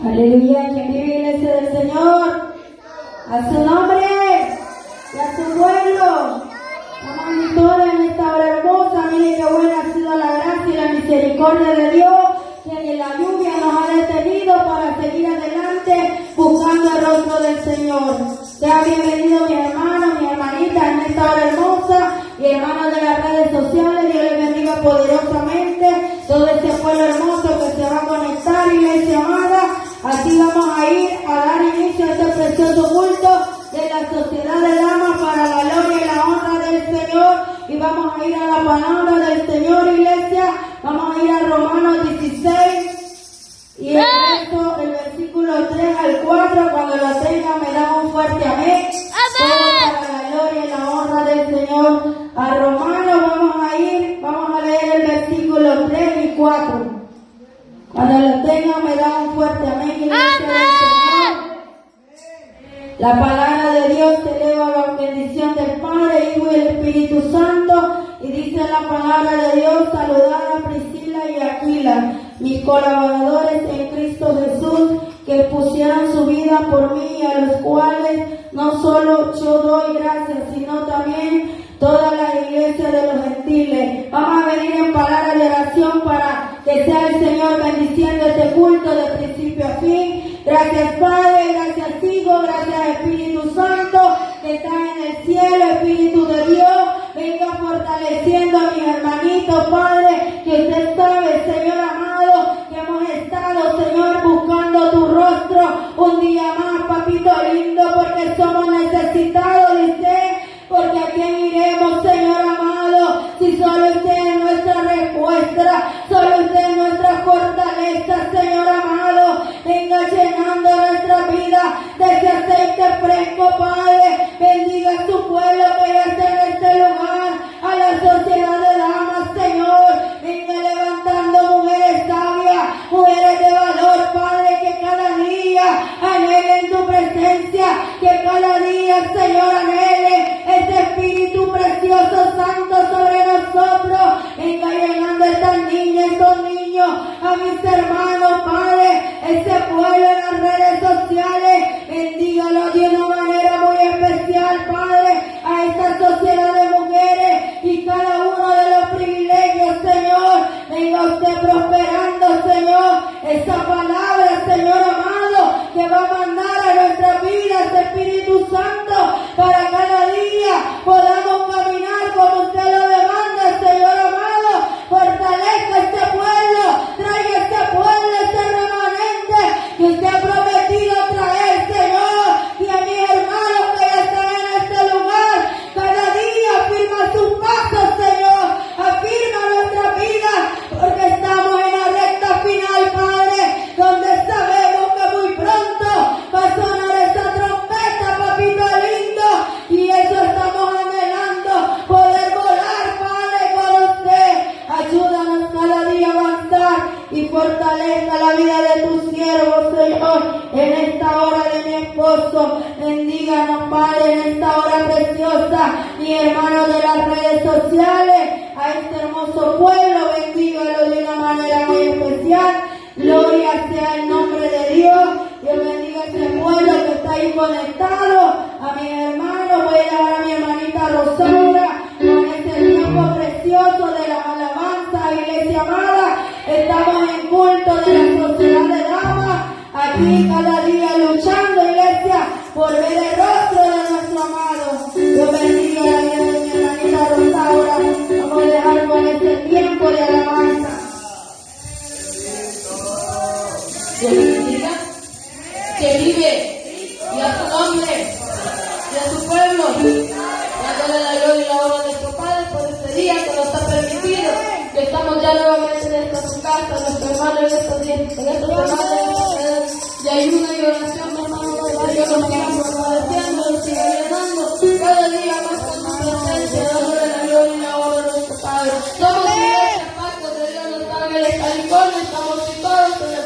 Aleluya, quien vive iglesia del Señor, a su nombre y a su pueblo. Amamos victoria en esta hora hermosa. Mire qué buena ha sido la gracia y la misericordia de Dios, que en la lluvia nos ha detenido para seguir adelante buscando el rostro del Señor. Sea bienvenido mi hermano, mi hermanita en esta hora hermosa y hermanos de las redes sociales. Dios les bendiga poderosamente. Todo este pueblo hermoso que se va a conectar, iglesia amada. Así vamos a ir a dar inicio a este precioso culto de la sociedad de damas para la gloria y la honra del Señor. Y vamos a ir a la palabra del Señor, iglesia. Vamos a ir a Romanos 16 y el versículo 3 al 4. Cuando lo tengan me dan un fuerte amén. Todo para la gloria y la honra del Señor. A Romanos vamos a leer el versículo 3 y 4. Cuando lo tengan me dan un fuerte amén, iglesia del Señor. La palabra de Dios se eleva a la bendición del Padre, Hijo y el Espíritu Santo. Y dice la palabra de Dios: saludar a Priscila y Aquila, mis colaboradores en Cristo Jesús, que pusieron su vida por mí, y a los cuales no solo yo doy gracias, sino también toda la iglesia de los gentiles. Vamos a venir en palabra de oración para que sea el Señor bendiciendo este culto de principio a fin. Gracias Padre, gracias Hijo, gracias Espíritu Santo que está en el cielo. Espíritu de Dios, venga fortaleciendo a mis hermanitos, Padre, que usted sabe, Señor amado, que hemos estado, Señor, buscando tu rostro un día más, papito lindo, porque somos necesitados de usted. Porque a quién iremos, Señor amado, si solo usted es nuestra respuesta, solo usted es nuestra fortaleza, Señor amado. Venga llenando nuestra vida de ese aceite fresco, Padre. Bendiga a su pueblo que ya está en este lugar, a la sociedad de damas, Señor. Venga levantando mujeres sabias, mujeres de valor, Padre, que cada día anhelen tu presencia, que cada día, Señor, anhele ese Espíritu precioso santo sobre nosotros. Venga llenando a estas niñas, estos niños, a mis hermanos, Padre, ese pueblo en las redes sociales. Bendígalo de una manera muy especial, Padre, a esta sociedad de mujeres y cada uno de los privilegios, Señor. Venga usted prosperando, Señor, esa palabra, Señor amado, que va a mandar a nuestras vidas, Espíritu Santo, para cada día podamos caminar como usted lo demanda, Señor amado. Fortalezca este pueblo, traiga este pueblo, este remanente que usted ha prometido traer, Señor. Y a mis hermanos que ya están en este lugar, cada día afirma sus pasos, Señor. Afirma nuestra vida, porque estamos en la recta final, Padre, donde sabemos que muy pronto va a sonar esa trompeta, papito lindo, y eso estamos anhelando, poder volar, Padre, con usted. Ayúdanos cada día a avanzar y fortalezca la vida de tu siervo, Señor, en esta hora de mi esposo. Bendíganos, Padre, en esta hora preciosa, mi hermano de las redes sociales, a este hermoso pueblo, bendígalo de una manera muy especial. Gloria sea el nombre de Dios. Dios bendiga a este pueblo que está ahí conectado. A mis hermanos, voy a llevar a mi hermanita Rosaura con este tiempo precioso de las alabanzas, iglesia amada. Estamos en culto de la sociedad de damas, aquí cada día luchando, iglesia, por ver el rostro de nuestro amado. Dios bendiga a la vida de mi hermanita Rosaura. Vamos a dejar con este tiempo de alabanza. Dios le bendiga, que vive, y a su nombre, y a su pueblo, dándole la gloria y la honra a nuestro Padre por este día que nos ha permitido, que estamos ya nuevamente en esta su casa, nuestro hermano en estos días, en estos hermanos de ayuda y oración, hermano, que Dios nos siga fortaleciendo, nos siga llenando, cada día más con su presencia, dándole la gloria y la honra a nuestro Padre. Somos iglesia, pactos de Dios, los ángeles, California, estamos situados en el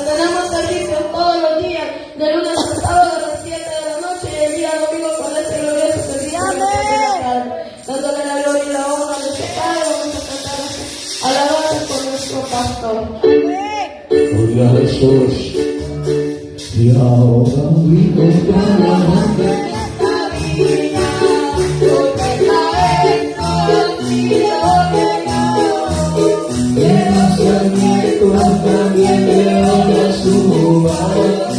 tenemos servicio todos los días, de lunes a sábado a las 7 de la noche y el día domingo con este glorioso servicio de la tarde. Dándole la gloria y la honra a nuestro Padre, vamos a cantar alabanza por nuestro pastor. Gloria a Jesús. Y ahora vivo trabajando. También le honra su voz.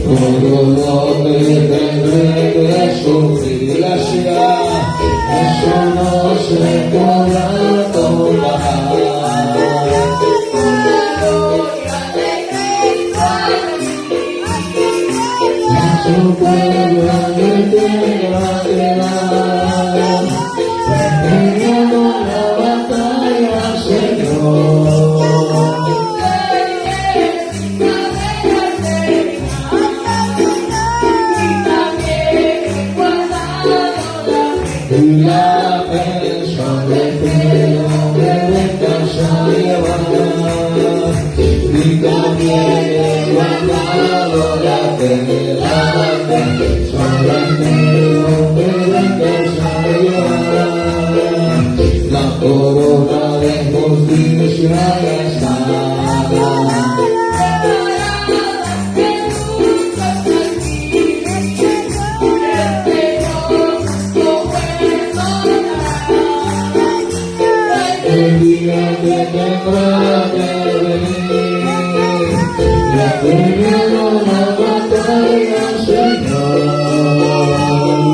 Todo lo que tendré que grazia e sono secolato la persona que no me casa llevar y también guardado la fe solamente no me casa llevar la corona de justicia ya está. El día que tendrá que venir, ya terminó la batalla, Señor.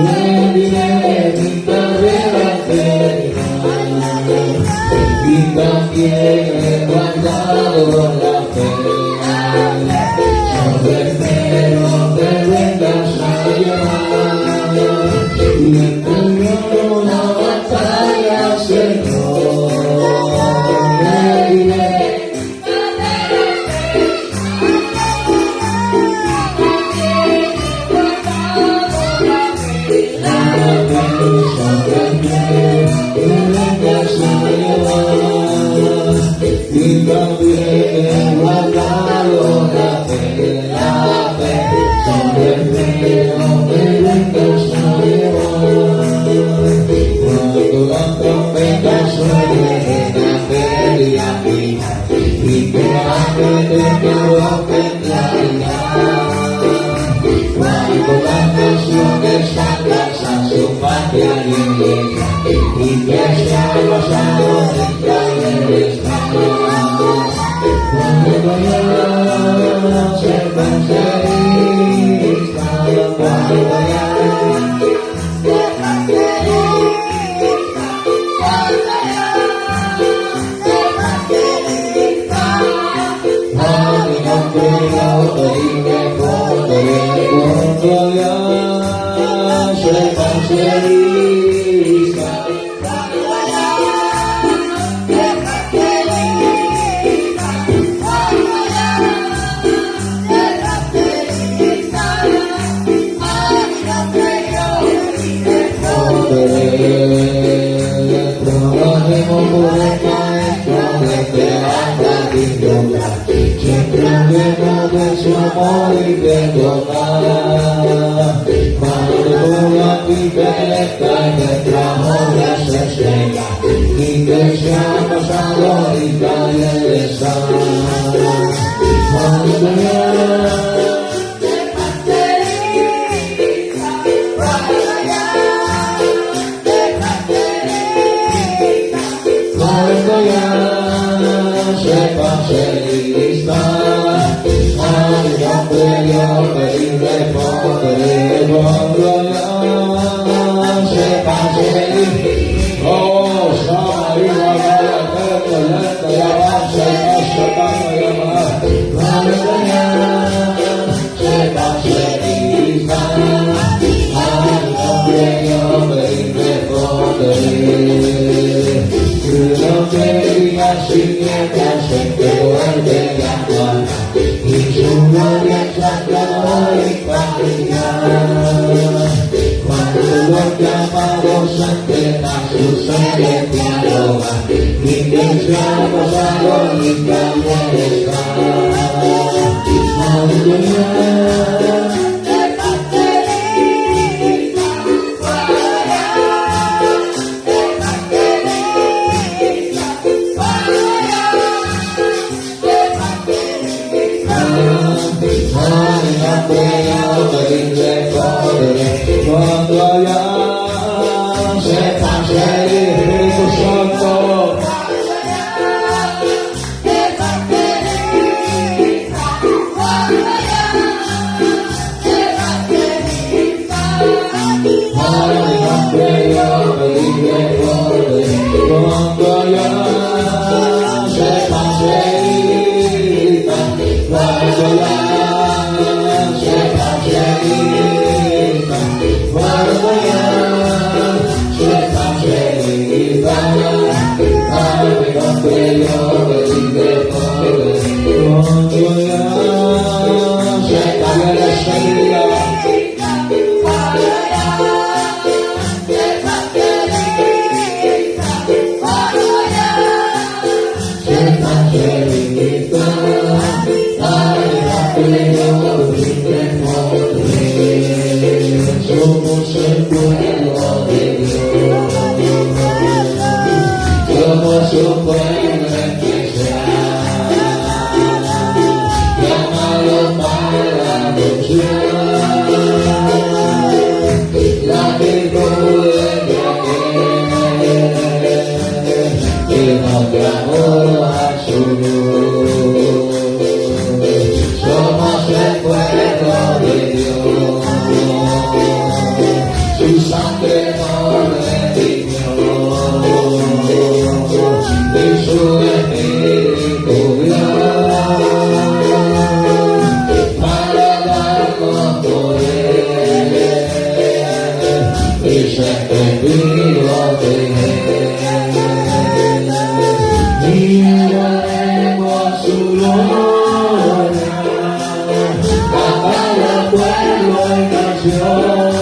Le diré mi carrera terminada y también he guardado la fe. Solo espero que vengas a llevar y he terminado la batalla, Señor. Y también he guardado la fe, sobre el pelo que vengas a llevar. Cuando la trompeta suene la feria y que antes de que rompen claridad, cuando las naciones sacas a su patria y que se ha pasado de Israel está. Cuando vayas ser evangelista, cuando vayas ser evangelista, a mi nombre yo te diré cuando vayas ser evangelista. Trabajemos por el maestro desde la idiota, siempre hablemos de su amor y perdonar. Cuando tu arquitecta y nuestra obra se estrella y que se ha pasado y cae de sal. Evangelista, a mi nombre yo pediré poder, cuando ya sepa ser. Oh, María, ya va, cuando ya sepa ser, a mi nombre yo pediré poder. Lo que digas sin mientras en que vuelve la guarda y su gloria exaltada y familiar. Cuando los llamados entregan su celestial hogar y que se ha pasado y también está. Aleluya. Cuando allá se pase el Espíritu Santo, alegría. Somos el pueblo de Dios, somos su pueblo especial, llamado para adopción, la virtud de aquel que nos llamó a su luz. Somos el pueblo de Dios, su sangre nos redimió, y su Espíritu dio, para darnos poder, y ser testigos de Él. Y adoremos su gloria, cada pueblo y nación.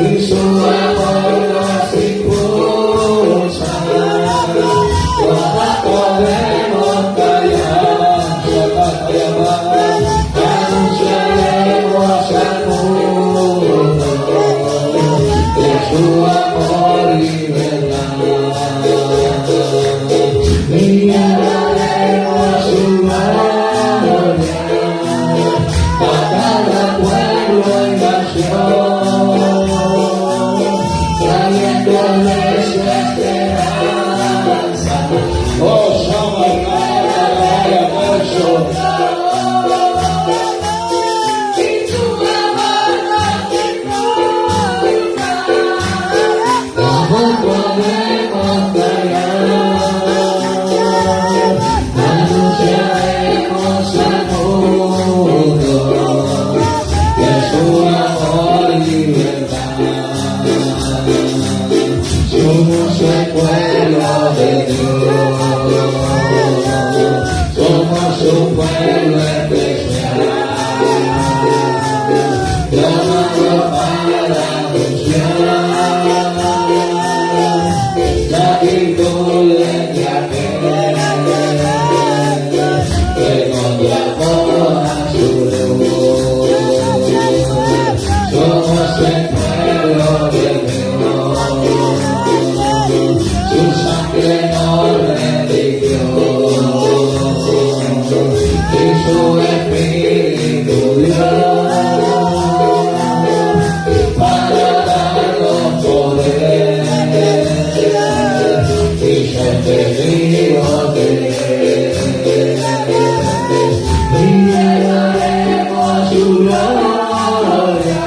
Y su amor nos impulsa, no podemos callar, anunciaremos al mundo de su amor y verdad, y daremos su gloria a cada pueblo y nación. Oh, somos el pueblo de Dios, somos un pueblo especial, llamado para anunciar la virtud de aquel que nos llamó a su luz. Somos el pueblo de Dios, su sangre nos redimió, y su Espíritu dio, para darnos poder, y ser testigos de Él. Y adoremos su gloria,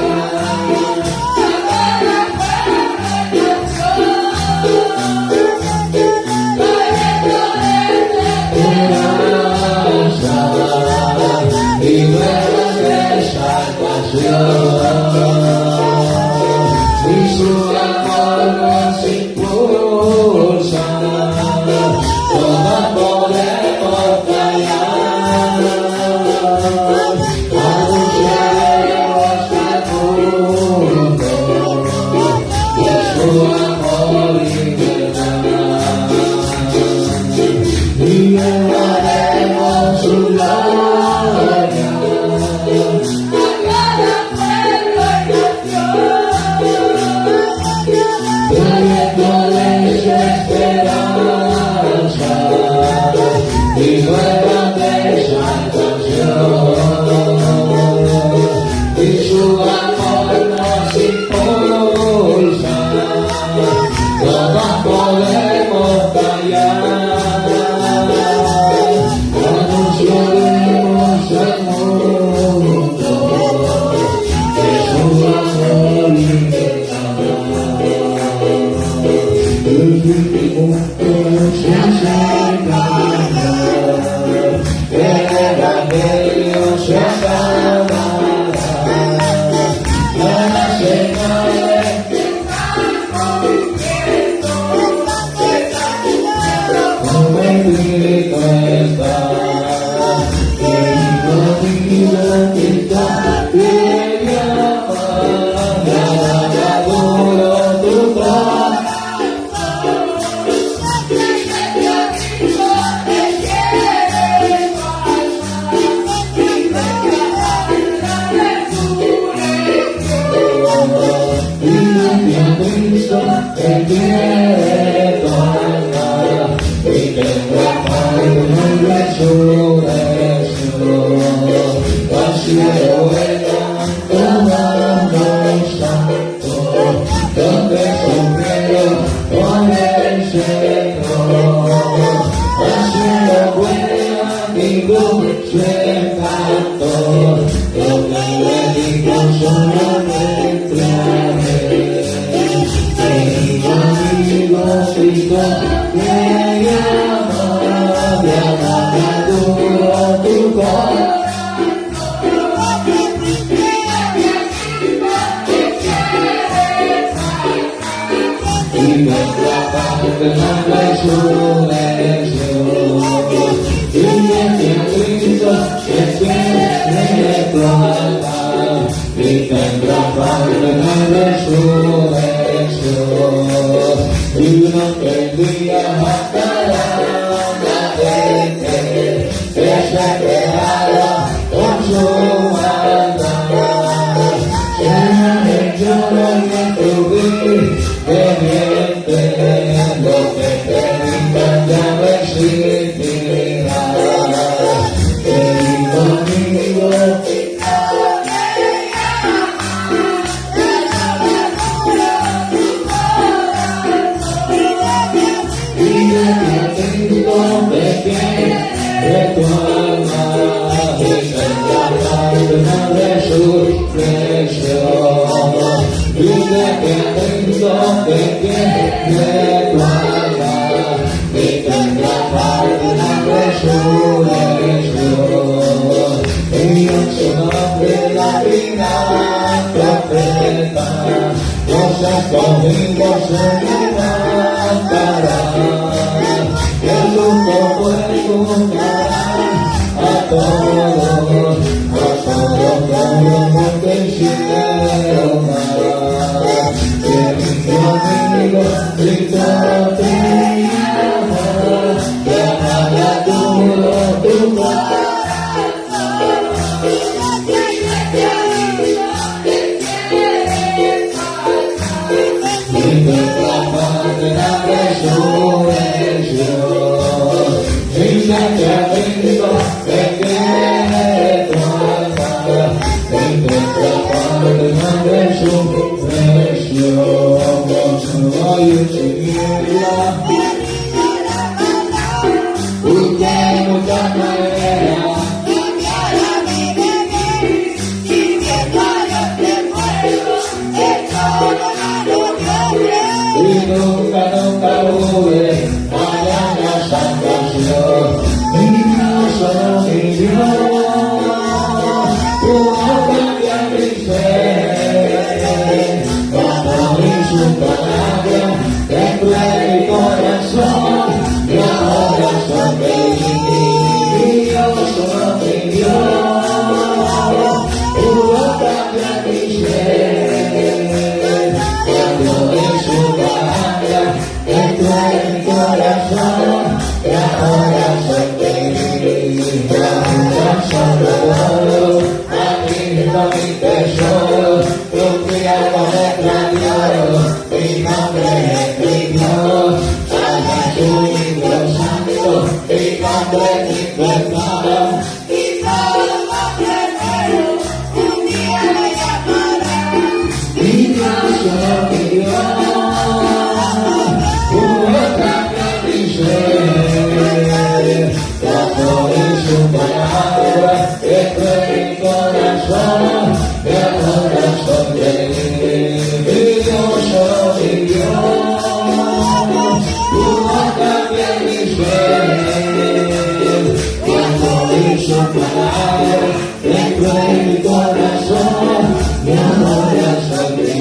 señales. Como Espíritu está, que conmigo está, que llama, adoro tu paz. Cristo te quiere tu alma y tendrá paz en resurrección. Al cielo vuelan todos los santos, donde sufrieron con el Señor. Al cielo vuelan y dulce canto, donde bendigo solamente a Él. Cristo me llama, adoro tu corazón. Y me atrapa de la resurrección. Y me Cristo que tiene tu alma y tendrá parte de la resurrección. Y no tendría matará la gente que se ha creado con su maldad. Será el lloro y el crujir de dientes, lo que te brindan ya no existirá. Conmigo de tu alma y tendrá parte de resurrección. Dile que Cristo te quiere tu alma y tendrá parte de resurrección. Y en su nombre la vida profeta, los escogidos se levantarán. El luto perdonar a todos, nosotros como que hicieron mal. Que mi amigo Cristo te llama, llama duro tu y te clama de la resurrección. Dice que Cristo te quiere tu alma y te clama de la resurrección. Con su oído seguirla, busque muchas maneras. Y nunca hubo mañana salvación. Mi Dios solo mi Dios, pudo cambiar mi ser. Cuando vi su palabra dentro de mi corazón, y ahora sonreí. Mi Dios solo mi Dios, pudo cambiar mi ser. Cuando vi su palabra dentro de mi corazón, y ahora sonreí. Ya solo a mí no mi tesoro, tu criado me extrañado, mi nombre escribió, salva su libro santo, mi nombre declarado. Y todo hombre nuevo un día me llamará. Y Dios solo mi Dios, pudo cambiar mi ser. Cuando vi su palabra dentro de mi corazón, y ahora sonreí. Y Dios solo mi Dios, pudo cambiar mi ser. Cuando vi su palabra dentro de mi corazón, y ahora sonreí.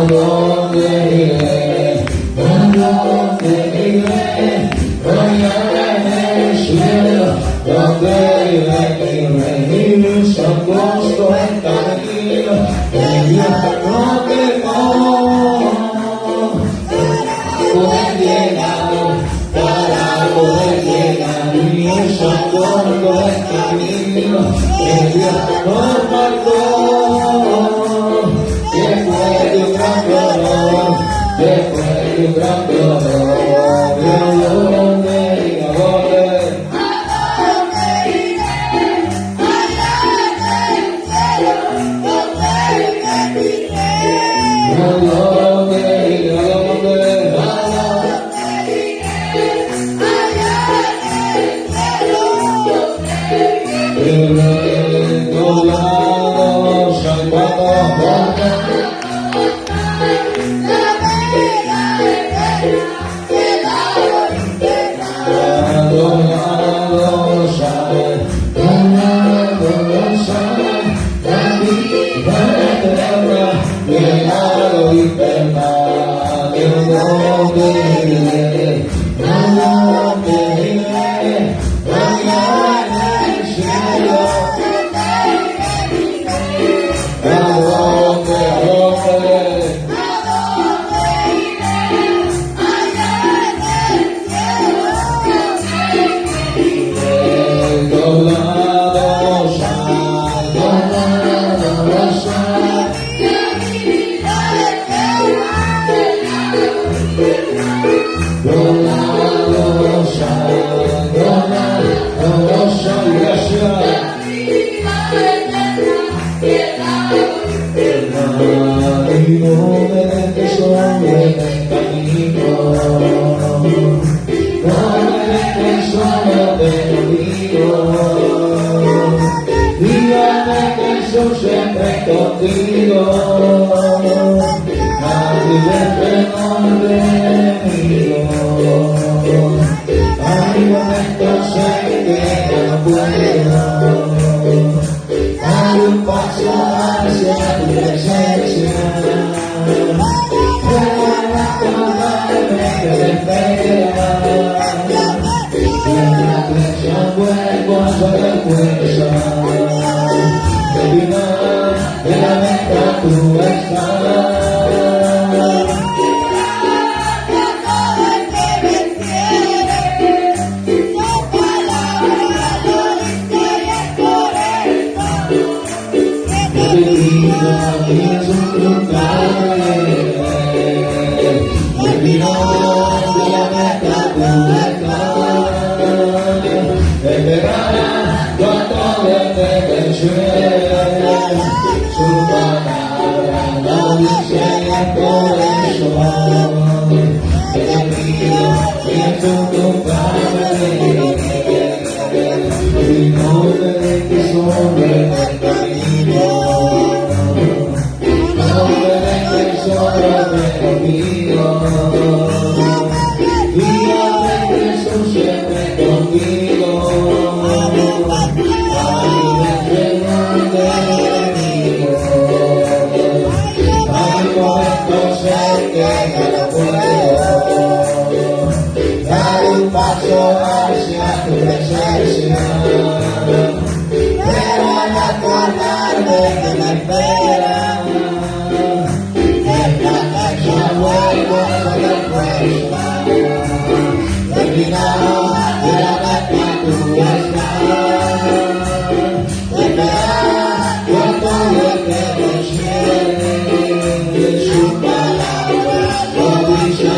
donde iré? ¿A dónde iré? Allá en el cielo, donde iré, mis angostos en camino, el viaje no tengo poder llegar, para poder llegar, mis angostos en camino, el viaje no marcó, después de un gran dolor, después de un gran dolor, ¿a dónde iré? Siempre contigo, nadie hay momentos en que ya no puedo dar un paso hacia tu presencia, pero recordarme que te espera, y en la creación vuelvo a ser fuerza. Al final de la meta tú estás. Todo el que venciere, tu palabra lo dice por esto. Que te pido que suplicare, al final de la meta tú estás. Esperará cuando te venciere. Su palabra lo dice por eso, que te pido que tú padre, y no me dejes sobre el camino, no me dejes sobre el camino, guíame Jesús siempre contigo, paso hacia tu presencia, pero al acordarme que me espera, mientras yo vuelvo a la fuerza, terminado de la meta tú estás, esperará con todo el que venciere, su palabra lo dice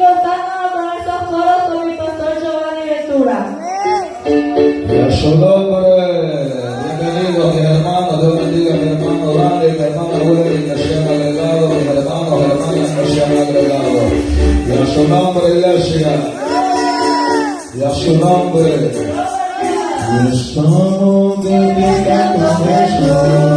gozándonos con estos coros con mi pastor Giovanni Ventura. Bienvenidos mis hermanos, Dios bendiga a mi hermano Dani, mi hermana Willy, que se han agregado, mis hermanos, hermanas que se han agregado. Y a su nombre, iglesia, y a su nombre, y estamos glorificando a Jesús.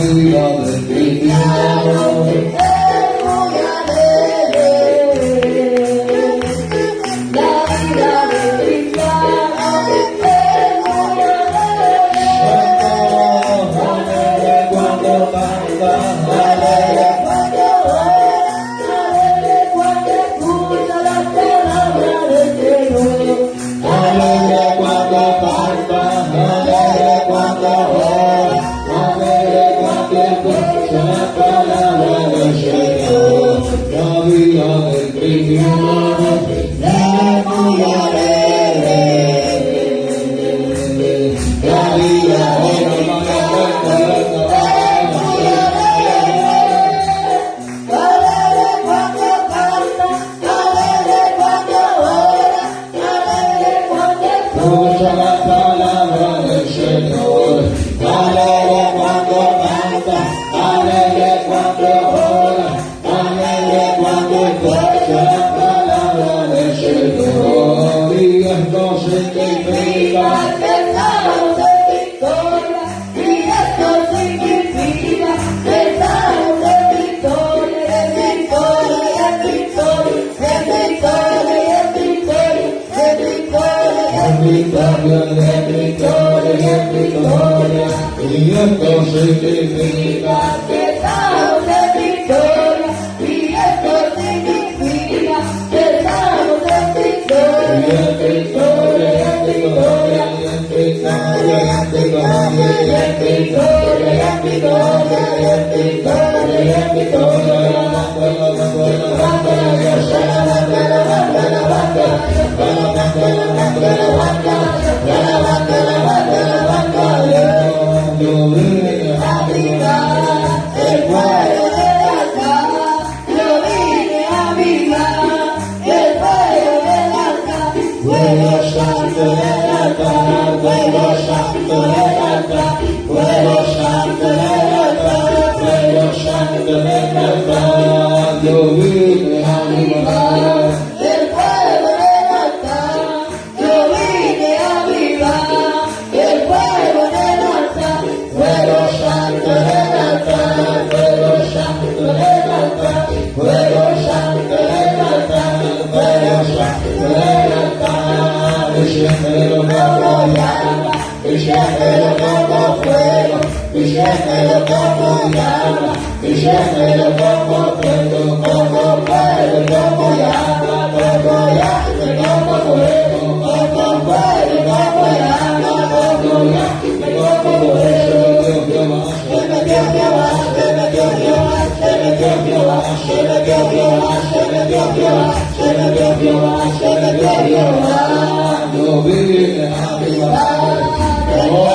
Hallelujah. y esto significa que estamos en victoria, y esto significa que estamos en victoria. y en victoria, y en victoria, y en victoria, y en victoria, y en victoria, y en victoria, y en victoria, y en victoria. Yo vine a avivar El fuego del altar, yo vine a avivar el fuego del altar, fuego santo del altar, fuego santo del altar, fuego santo del altar, fuego santo del altar. Yo vine a avivar el fuego del altar, yo vine a avivar el fuego del altar, fuego santo del altar, fuego santo del altar, fuego santo del altar, fuego santo del altar. Y siéntelo como llama, y siéntelo como fuego, y siéntelo como llama, y siéntelo como fuego, como fuego, como llama, como llama, como fuego, como fuego, como llama, como llama, como fuego. Yo vine a avivar, oh,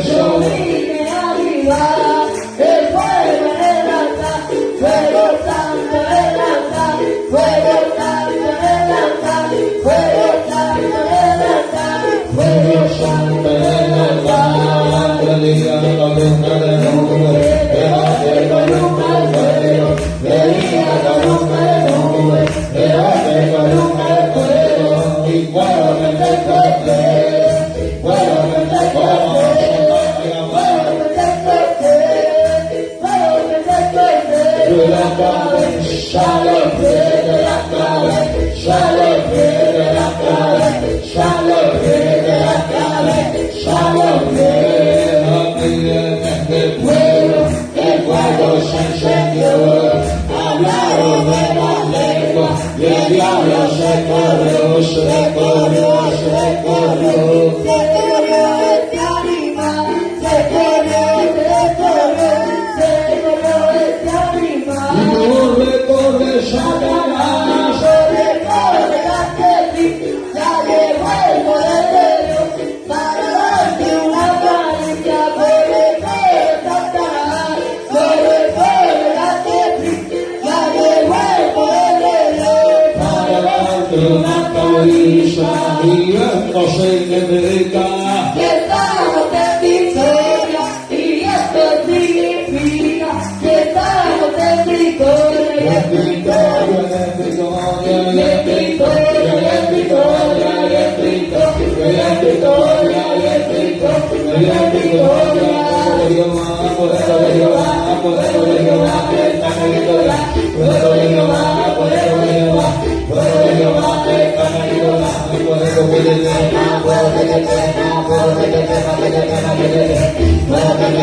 yo vine a avivar el fuego del altar, fuego santo del altar, fuego santo del altar, fuego santo del altar, fuego santo del altar, venía la columna de nube, dejaste columna de fuego, venía la columna de nube, dejaste columna de fuego, y fuego me encontré, fuego me encontré. El fuego se encendió, hablaron de la lengua, y el diablo se corrió, se corrió, se corrió. Se corrió este animal, se corrió, se corrió, se corrió este animal. Corre, corre, Satanás, Corre, corre, antes ya llegó el poder de Dios para darte una paliza. Corre, corre, Satanás, corre, corre, antes ya llegó el poder de Dios para darte una paliza, y esto significa que estamos en victoria, y esto significa que estamos en victoria. en victoria, en victoria, y en victoria, y en victoria, y en victoria, y en victoria, y en victoria, y en victoria. Poder de Jehová, poder de Jehová, que está en victoria, poder de Jehová, poder de Jehová, poder de Jehová, que está en victoria, poder de Jehová, poder de Jehová, poder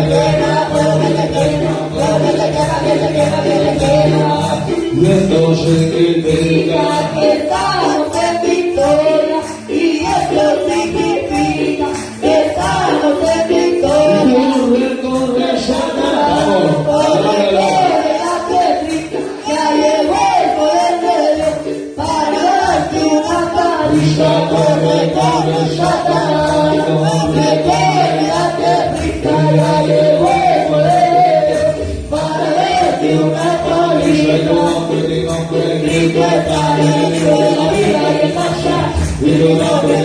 de Jehová, poder de Jehová, poder de Jehová, poder de Jehová. Y esto significa Que estamos en victoria, y esto significa que estamos en victoria. corre, corre, Satanás. Corre, corre, antes ya llegó el poder de Dios para darte una paliza. Corre, corre, Satanás. Corre, corre, antes ya llegó el poder de Dios para darte una paliza. Cristo está en el libro de la vida y el pasar. Y tu nombre,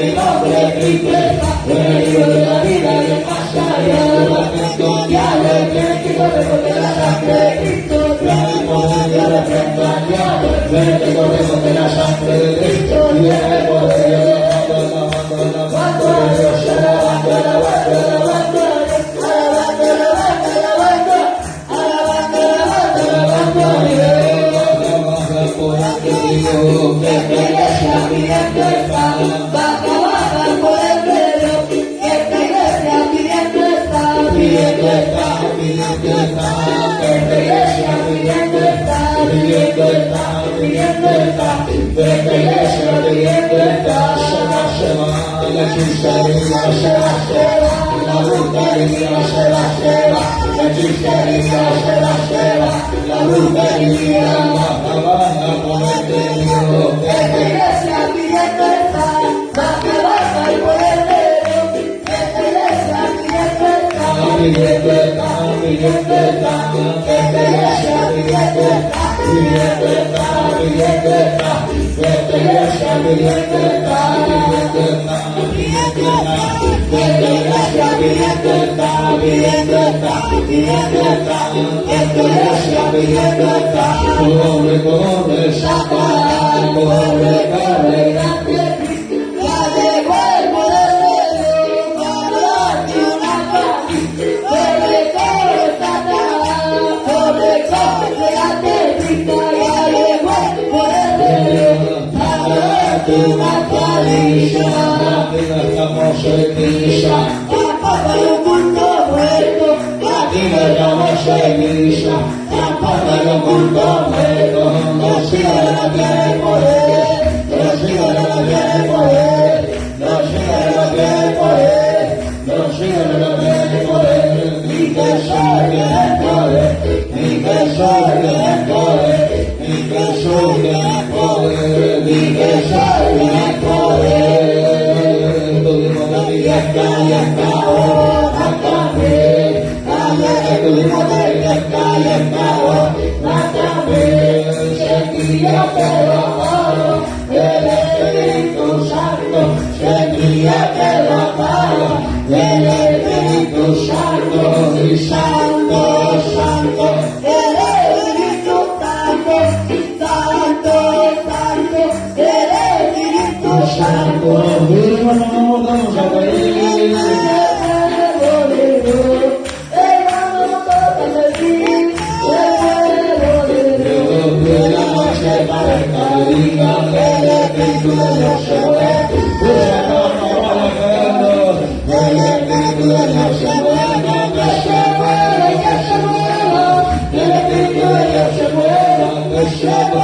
Cristo está en el libro de la vida y el pasar. Y el arrepiento diablo, que Cristo recoge la sangre de Cristo. Trae el poder de arrepiento al diablo, que corre la sangre de Cristo. Y el poder de Dios, alabando a Dios, alabando a Dios. Que iglesia pidiendo el pan, baja, baja el poder de Dios. Que esta iglesia pidiendo Shall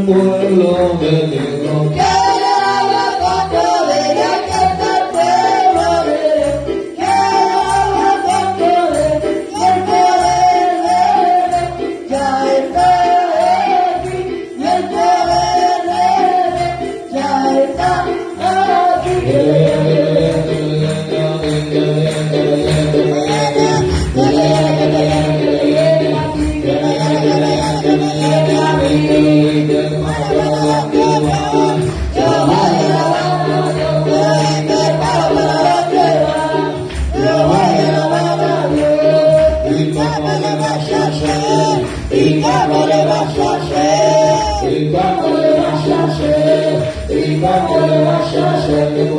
Pueblo de Dios. Que le haga poco de ella que está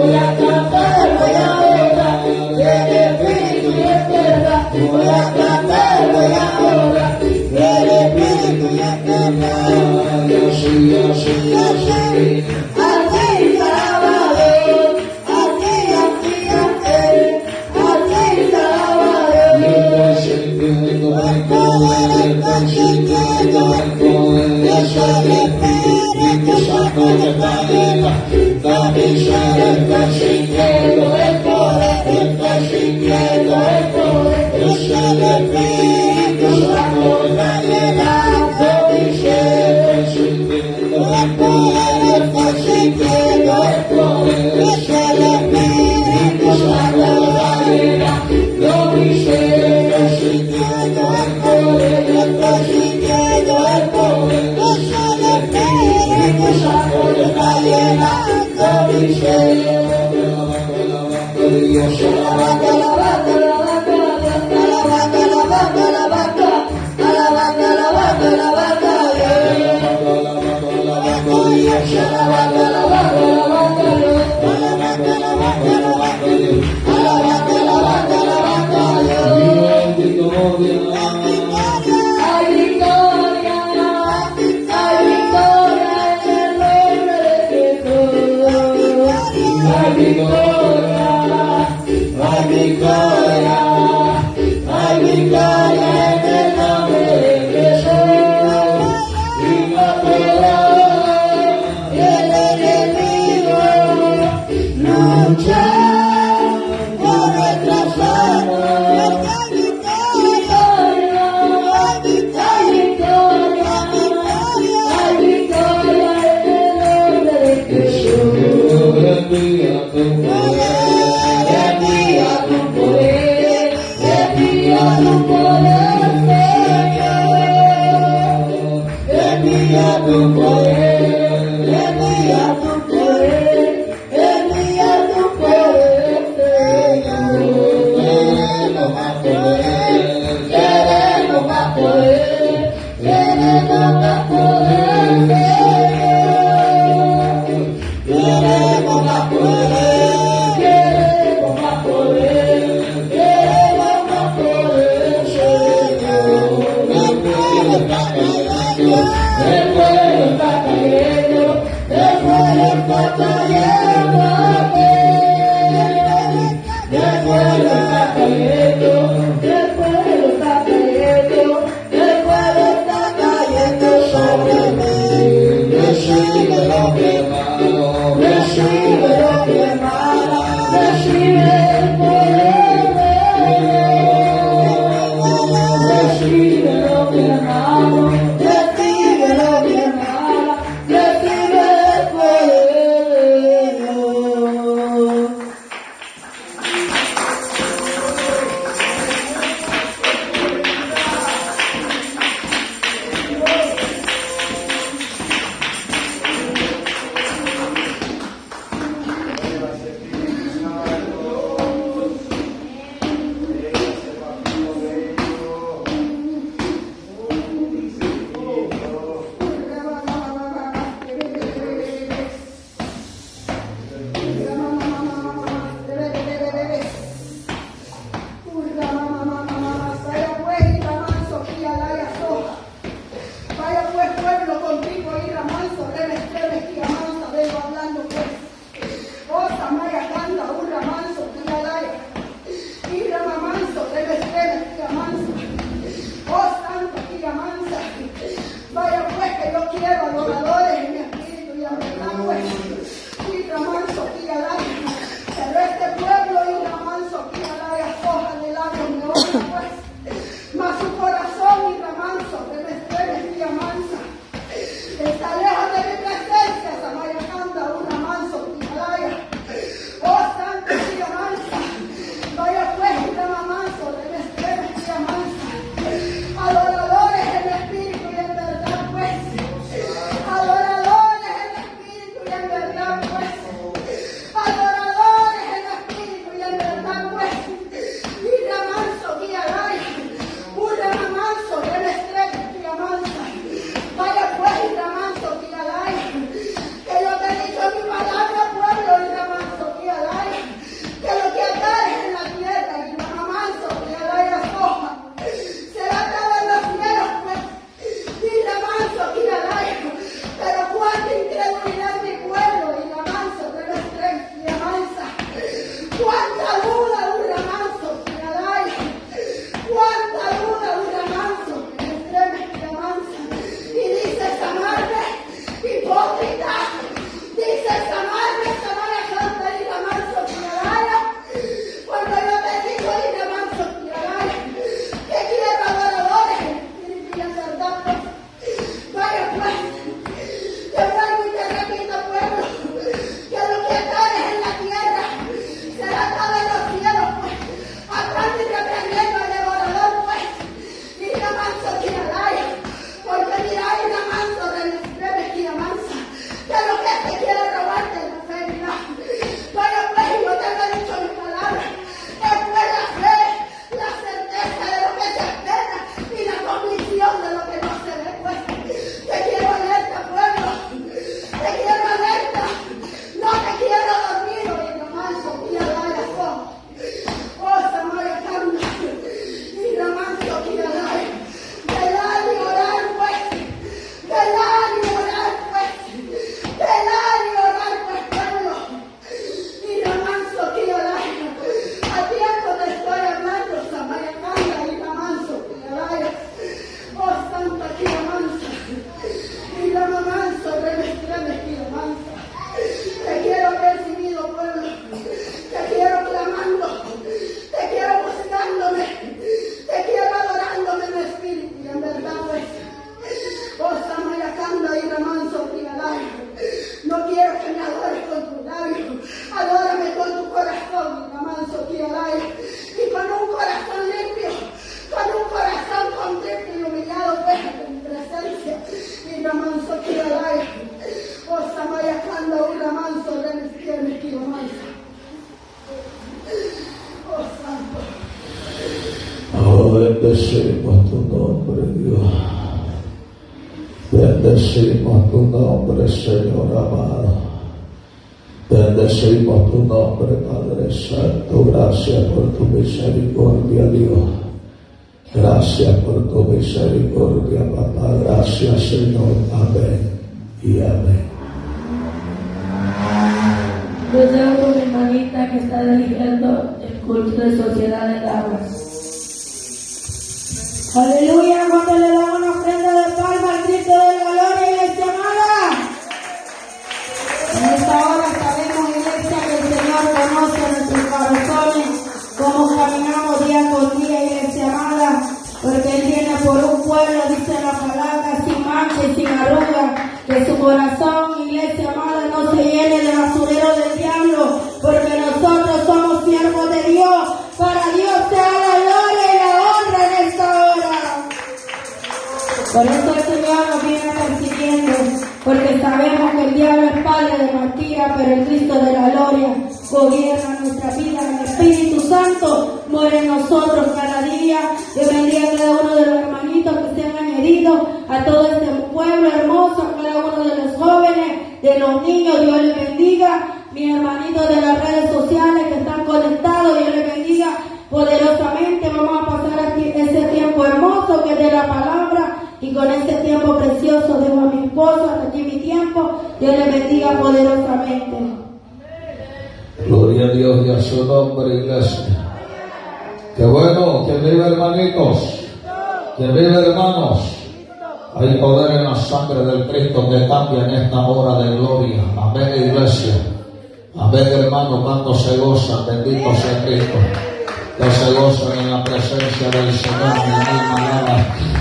voy a cantar, voy a orar, el Espíritu y es verdad, voy a cantar, voy a orar, el Espíritu y es verdad, así, así, así. así se alaba Dios, así, así, así se alaba Dios. Está sintiendo el poder, está sintiendo el poder, es el Espíritu Santo que está viva. David se está sintiendo el poder, está sintiendo el poder, es el Espíritu Santo que está viva. David se está sintiendo el poder, está sintiendo el poder, es el Espíritu Santo que está viva. David se está sintiendo el poder, está sintiendo el poder, es el Espíritu Santo que está viva. David se alabando Dios, alabando. Envía tu poder, Cuánta duda, un ramanzo, que alaya. Cuánta duda, un ramanzo, que estreme, que avanza. Y dices amarme, hipócrita. Dices amarme, Samara Santa y ramanzo, que alaya. Cuando yo te digo y ramanzo, que alaya. Que quiero adoradores, espíritu y en verdad, pues. Vaya pues, yo traigo y te repito, pueblo, que lo que traes en la tierra será todo en los cielos, pues. Atrás y reprendiendo al devorador, pues. Y la manso tiraraya, porque mira, hay la manso remes que avanza, que lo que te quiere robarte la fe, mira. Vaya pues, yo te lo he dicho mi palabra, es pues la fe, la certeza de lo que se espera y la convicción de lo que no se ve, pues. Te quiero alerta, pueblo, te quiero alerta, no te quiero dormido y no manso, y a la oh, Samaya Canda, y la manso, y a la velar y orar, pues, velar y orar, pues, velar y orar, pues, pueblo, y la manso, y a la a tiempo te estoy hablando, Samaya Canda, y la manso, y a la oh, Santa, y la mansa, y la manso, remes, y la mansa, te quiero recibido, pueblo, te quiero clamando, te quiero buscándome, te quiero adorándome en espíritu y en verdad, pues. Oh, Samaya Canda y Ramanso Prialaya, no quiero que me adores con tus labios, adórame con tu corazón, Ramanso Prialaya, y con un corazón limpio, con un corazón contrito y humillado, pues, en mi presencia, y Ramanso Prialaya. Oh, Samaya Canda y Ramanso Remes que avanza. Oh, Santo. Oh, bendecimos tu nombre, Dios. Bendecimos tu nombre, Señor amado. Bendecimos tu nombre, Padre Santo. Gracias por tu misericordia, Dios. Gracias por tu misericordia, papá. Gracias, Señor. Amén y amén. Yo llevo con mi hermanita que está dirigiendo el culto de sociedad de damas. Aleluya, cuando le damos una ofrenda de palma al Cristo de la gloria, iglesia amada. En esta hora sabemos, iglesia, que el Señor conoce nuestros corazones, cómo caminamos día con día, iglesia amada, porque Él viene por un pueblo, dice la palabra, sin mancha y sin arruga, que su corazón, iglesia amada, no se llene de basurero del diablo, porque nosotros somos siervos de Dios. Para Dios sea la gloria y la honra en esta hora. Por eso el Señor nos viene persiguiendo, porque sabemos que el diablo es padre de mentira, pero el Cristo de la gloria gobierna nuestra vida. El Espíritu Santo muere en nosotros cada día. Yo bendiga a cada uno de los hermanitos que se han añadido, a todo este pueblo hermoso, a cada uno de los jóvenes, de los niños. Dios les bendiga. Mis hermanitos de las redes sociales que están conectados, Dios les bendiga poderosamente. Vamos a pasar ese tiempo hermoso que es de la palabra, y con ese tiempo precioso dejo a mi esposo. Hasta aquí mi tiempo. Dios les bendiga poderosamente. Gloria a Dios y a su nombre, iglesia. Qué bueno, que vive, hermanitos, que vive, hermanos. Hay poder en la sangre del Cristo que cambia en esta hora de gloria. Amén, iglesia. Amén, hermano. Cuando se gozan, bendito sea Cristo. Que se gozan en la presencia del Señor. Mi alma alaba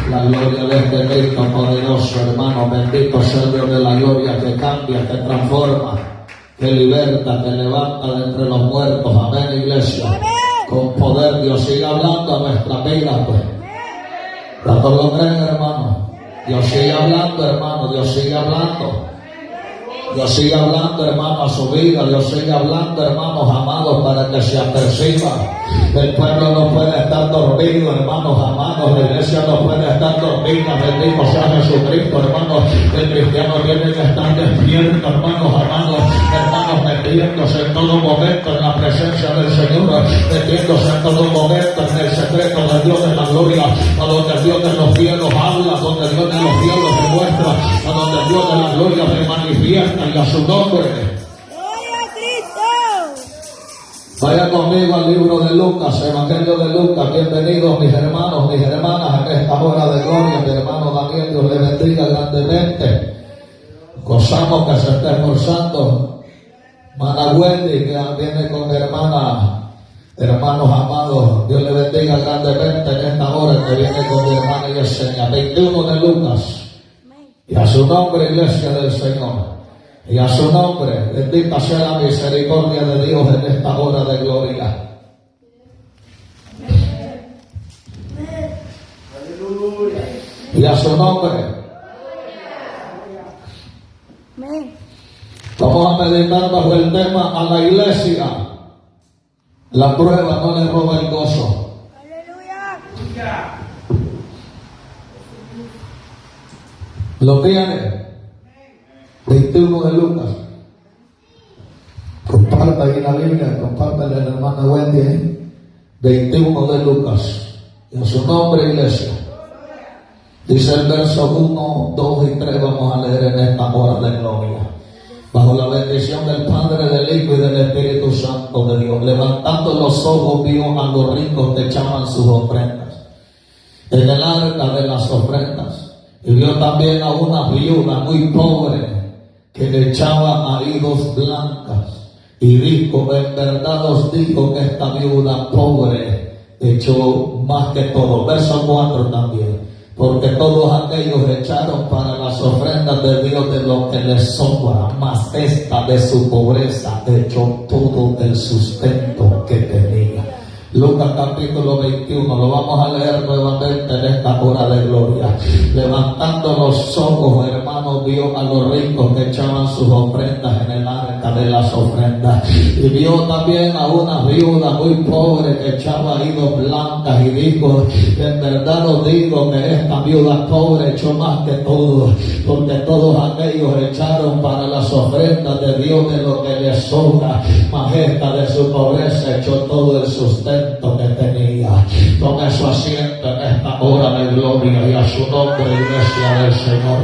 la gloria de este Cristo poderoso, hermano. Bendito sea el Dios de la gloria, que cambia, que transforma, que liberta, que levanta de entre los muertos. Amén, iglesia. Con poder Dios sigue hablando a nuestra vida, pues. ¿Cuántos lo creen, hermano? Dios sigue hablando, hermano. Dios sigue hablando. Dios sigue hablando, hermano, a su vida. Dios sigue hablando, hermanos amados, para que se aperciba. El pueblo no puede estar dormido, hermanos amados. La iglesia no puede estar dormida. Bendito sea Jesucristo, hermanos. El cristiano tiene que estar despierto, hermanos amados. Hermanos, metiéndose en todo momento en la presencia del Señor. Metiéndose en todo momento en el secreto del Dios de la gloria. A donde el Dios de los cielos habla, donde el Dios de los cielos se muestra, a donde el Dios de la gloria se manifiesta, y a su nombre. ¡Gloria a Cristo! Vaya conmigo al libro de Lucas, Evangelio de Lucas. Bienvenidos mis hermanos, mis hermanas en esta hora de gloria. Mi hermano Daniel, Dios le bendiga grandemente. Gozamos que se esté esforzando. Hermana Wendy, que viene con mi hermana. Hermanos amados, Dios le bendiga grandemente en esta hora que viene con mi hermana Yesenia. 21 de Lucas. Y a su nombre, iglesia del Señor. Y a su nombre, bendita sea la misericordia de Dios en esta hora de gloria. Y a su nombre. Vamos a meditar bajo el tema: a la iglesia la prueba no le roba el gozo. ¿Lo tiene? 21 de Lucas. Comparta ahí la Biblia, compártale a la hermana Wendy. 21 de Lucas. Y a su nombre, iglesia. Dice el verso 1, 2 y 3. Vamos a leer en esta hora de gloria. Bajo la bendición del Padre, del Hijo y del Espíritu Santo de Dios. Levantando los ojos, vio a los ricos que echaban sus ofrendas en el arca de las ofrendas. Y vio también a una viuda muy pobre que le echaba haridos blancas, y dijo: en verdad os digo que esta viuda pobre echó más que todo. Verso 4 también: porque todos aquellos echaron para las ofrendas de Dios de lo que les sobra, mas esta de su pobreza echó todo el sustento que tenía. Lucas capítulo 21, lo vamos a leer nuevamente en esta hora de gloria. Levantando los ojos, hermanos, vio a los ricos que echaban sus ofrendas en el arca de las ofrendas. Y vio también a una viuda muy pobre que echaba haridos blancas, y dijo: en verdad os digo que esta viuda pobre echó más que todos, porque todos aquellos echaron para las ofrendas de Dios de lo que les sobra, mas esta de su pobreza echó todo el sustento que tenía. Tome su asiento en esta hora de gloria, y a su nombre, iglesia del Señor,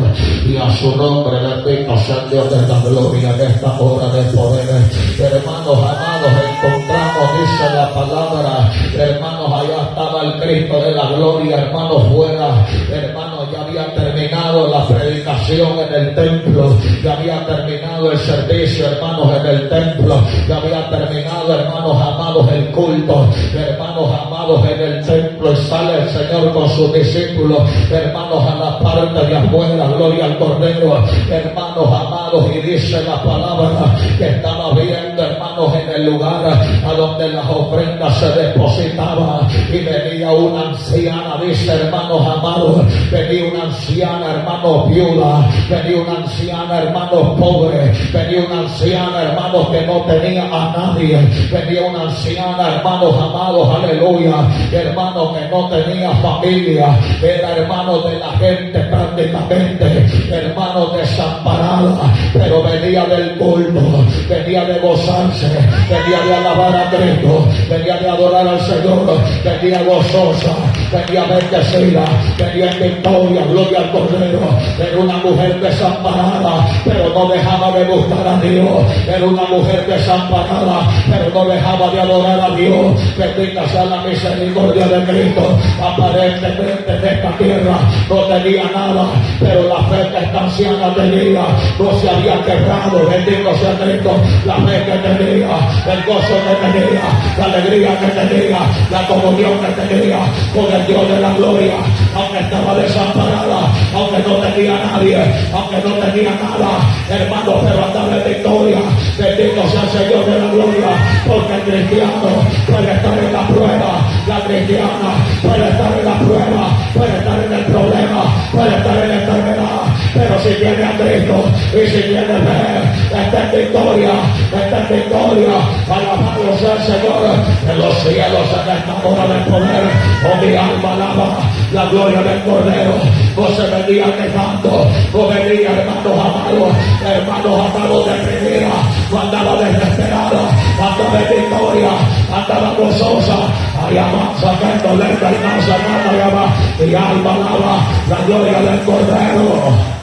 y a su nombre, bendito sea Dios de la gloria en esta hora de poder. Hermanos amados, encontramos, dice la palabra, hermanos, allá estaba el Cristo de la gloria, hermanos, fuera, hermanos, ya había terminado la predicación en el templo, ya había terminado el servicio, hermanos, en el templo, ya había terminado, hermanos amados, el culto, hermanos amados, en el templo. Y sale el Señor con sus discípulos, hermanos, a la parte de afuera, gloria al Cordero, hermanos amados, y dice la palabra que estaba viendo, hermanos, en el lugar a donde las ofrendas se depositaban, y venía una anciana, dice, hermanos amados, venía una anciana, hermanos, viuda, venía una anciana, hermanos, pobre, venía una anciana, hermanos, que no tenía a nadie, venía una anciana, hermanos amados, aleluya, hermanos, que no tenía familia, era hermano de la gente prácticamente, hermano, desamparada, pero venía del culto, venía de gozarse, venía de alabar a Cristo, venía de adorar al Señor, venía gozosa, venía bendecida, venía en victoria, gloria al Cordero. Era una mujer desamparada, pero no dejaba de buscar a Dios, era una mujer desamparada, pero no dejaba de adorar a Dios. Bendita sea la misericordia de Cristo. Aparentemente en esta tierra no tenía nada, pero la fe que esta anciana tenía no se había quebrado. Bendito sea Cristo. La fe que tenía, el gozo que tenía, la alegría que tenía, la comunión que tenía con el Dios de la gloria, aunque estaba desamparada, aunque no tenía nadie, aunque no tenía nada, hermano, pero andaba en victoria. Bendito sea el Señor de la gloria, porque el cristiano puede estar en la prueba, la cristiana puede estar en la prueba, puede estar en el problema, puede estar en la enfermedad, pero si tiene a Cristo y si tiene fe, está en victoria, está en victoria. Alabado sea el Señor en los cielos en esta hora del poder. Oh, mi alma alaba la gloria del Cordero. No se venía quejando, no venía, hermanos amados, deprimida, no andaba desesperada, andaba en victoria, andaba gozosa. Ay, avanza, que no le alcanza nada, llama. Mi alma alaba la gloria del Cordero.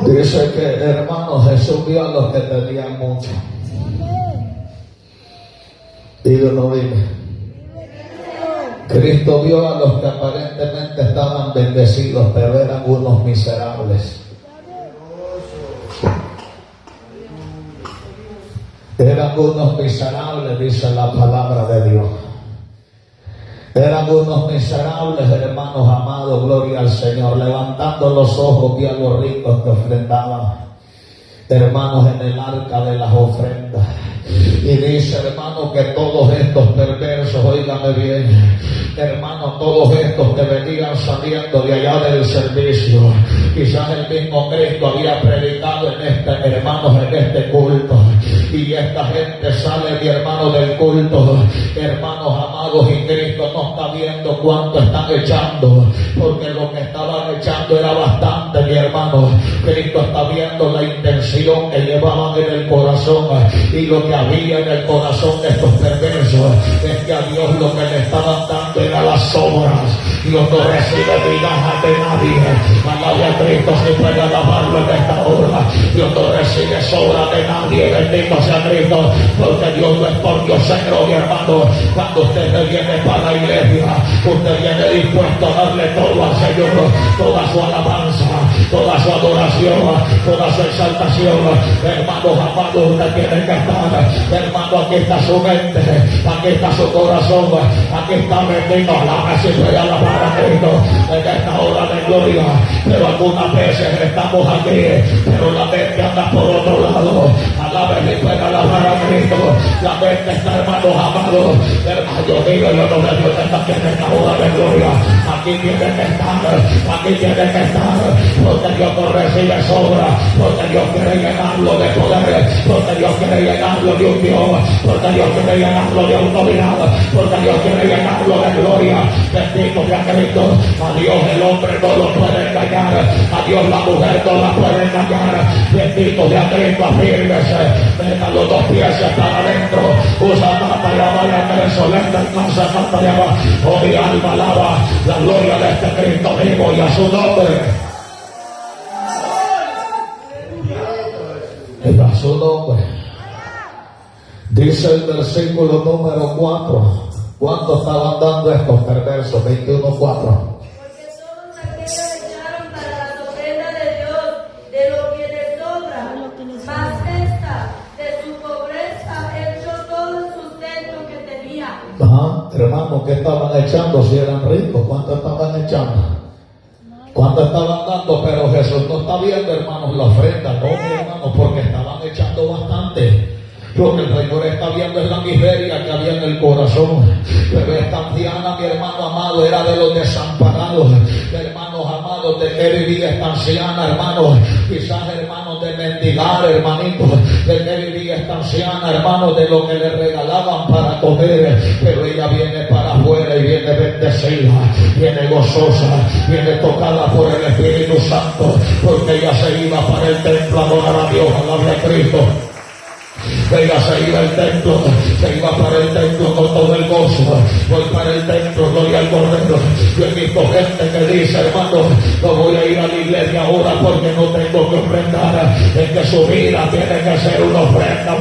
Dice que, hermano, Jesús vio a los que tenían mucho. Dígalo, dime. Cristo vio a los que aparentemente estaban bendecidos, pero eran unos miserables. Eran unos miserables, dice la palabra de Dios. Eran unos miserables, hermanos amados, gloria al Señor. Levantando los ojos vi a los ricos que ofrendaban, hermanos, en el arca de las ofrendas. Y dice, hermano, que todos estos perversos, óigame bien, hermano, todos estos que venían saliendo de allá del servicio, quizás el mismo Cristo había predicado en hermanos, en este culto, y esta gente sale, mi hermano, del culto, hermanos amados, y Cristo no está viendo cuánto están echando, porque lo que estaban echando era bastante, mi hermano. Cristo está viendo la intención que llevaban en el corazón, y lo que había en el corazón de estos perversos es que a Dios lo que le estaban dando era las sobras. Dios no recibe migajas de nadie. Alabe a Cristo si puede alabarlo en esta hora. Dios no recibe sobra de nadie. Bendito sea Cristo, porque Dios no es por diosero, mi hermano. Cuando usted viene para la iglesia, usted viene dispuesto a darle todo al Señor, toda su alabanza, toda su adoración, toda su exaltación. Hermanos amados, usted tiene que estar, hermano, aquí está su mente, aquí está su corazón, aquí está bendito. Alaba si puede alabar a Cristo en esta hora de gloria. Pero algunas veces estamos aquí, pero la mente anda por otro lado. Alabe si puede alabar a Cristo. La mente está, hermanos amados, hermano mío, yo no me doy cuenta que en esta hora de gloria aquí tiene que estar, aquí tiene que estar, porque Dios no recibe sobra, porque Dios quiere llenarlo de poder, porque Dios quiere llenarlo de unción, porque Dios quiere llenarlo de autoridad, porque Dios quiere llenarlo de gloria. Bendito sea Cristo. A Dios el hombre no lo puede engañar, a Dios la mujer no la puede engañar. Bendito sea Cristo, afírmese, venga los dos pies para adentro, usa tata y vaya que solenta en casa tata y va. Oh, mi alma alaba la gloria de este Cristo vivo y a su nombre. Y a su nombre. Dice el versículo número 4. ¿Cuánto estaban dando estos perversos? 21:4. Porque todos aquellos echaron para las ofrendas de Dios de lo que les sobra, mas esta, de su pobreza, echó todo el sustento que tenía. Ajá, hermano, ¿qué estaban echando si eran ricos? ¿Cuánto estaban echando? ¿Cuánto estaban dando? Pero Jesús no está viendo, hermanos, la ofrenda, no, mi hermano, porque estaban echando bastante. Lo que el Señor está viendo es la miseria que había en el corazón. Pero esta anciana, mi hermano amado, era de los desamparados. Hermanos amados, ¿de qué vivía esta anciana, hermanos? Quizás, hermanos, de mendigar, hermanitos. ¿De qué vivía esta anciana, hermanos? De lo que le regalaban para comer. Pero ella viene para afuera y viene bendecida, viene gozosa, viene tocada por el Espíritu Santo, porque ella se iba para el templo a adorar a Dios, alabar a Cristo. Ella se iba al templo, se iba para el templo con todo el gozo. Voy para el templo, gloria al Cordero. Yo he visto gente que dice, hermano, no voy a ir a la iglesia ahora porque no tengo que ofrendar. Es que su vida tiene que ser una ofrenda,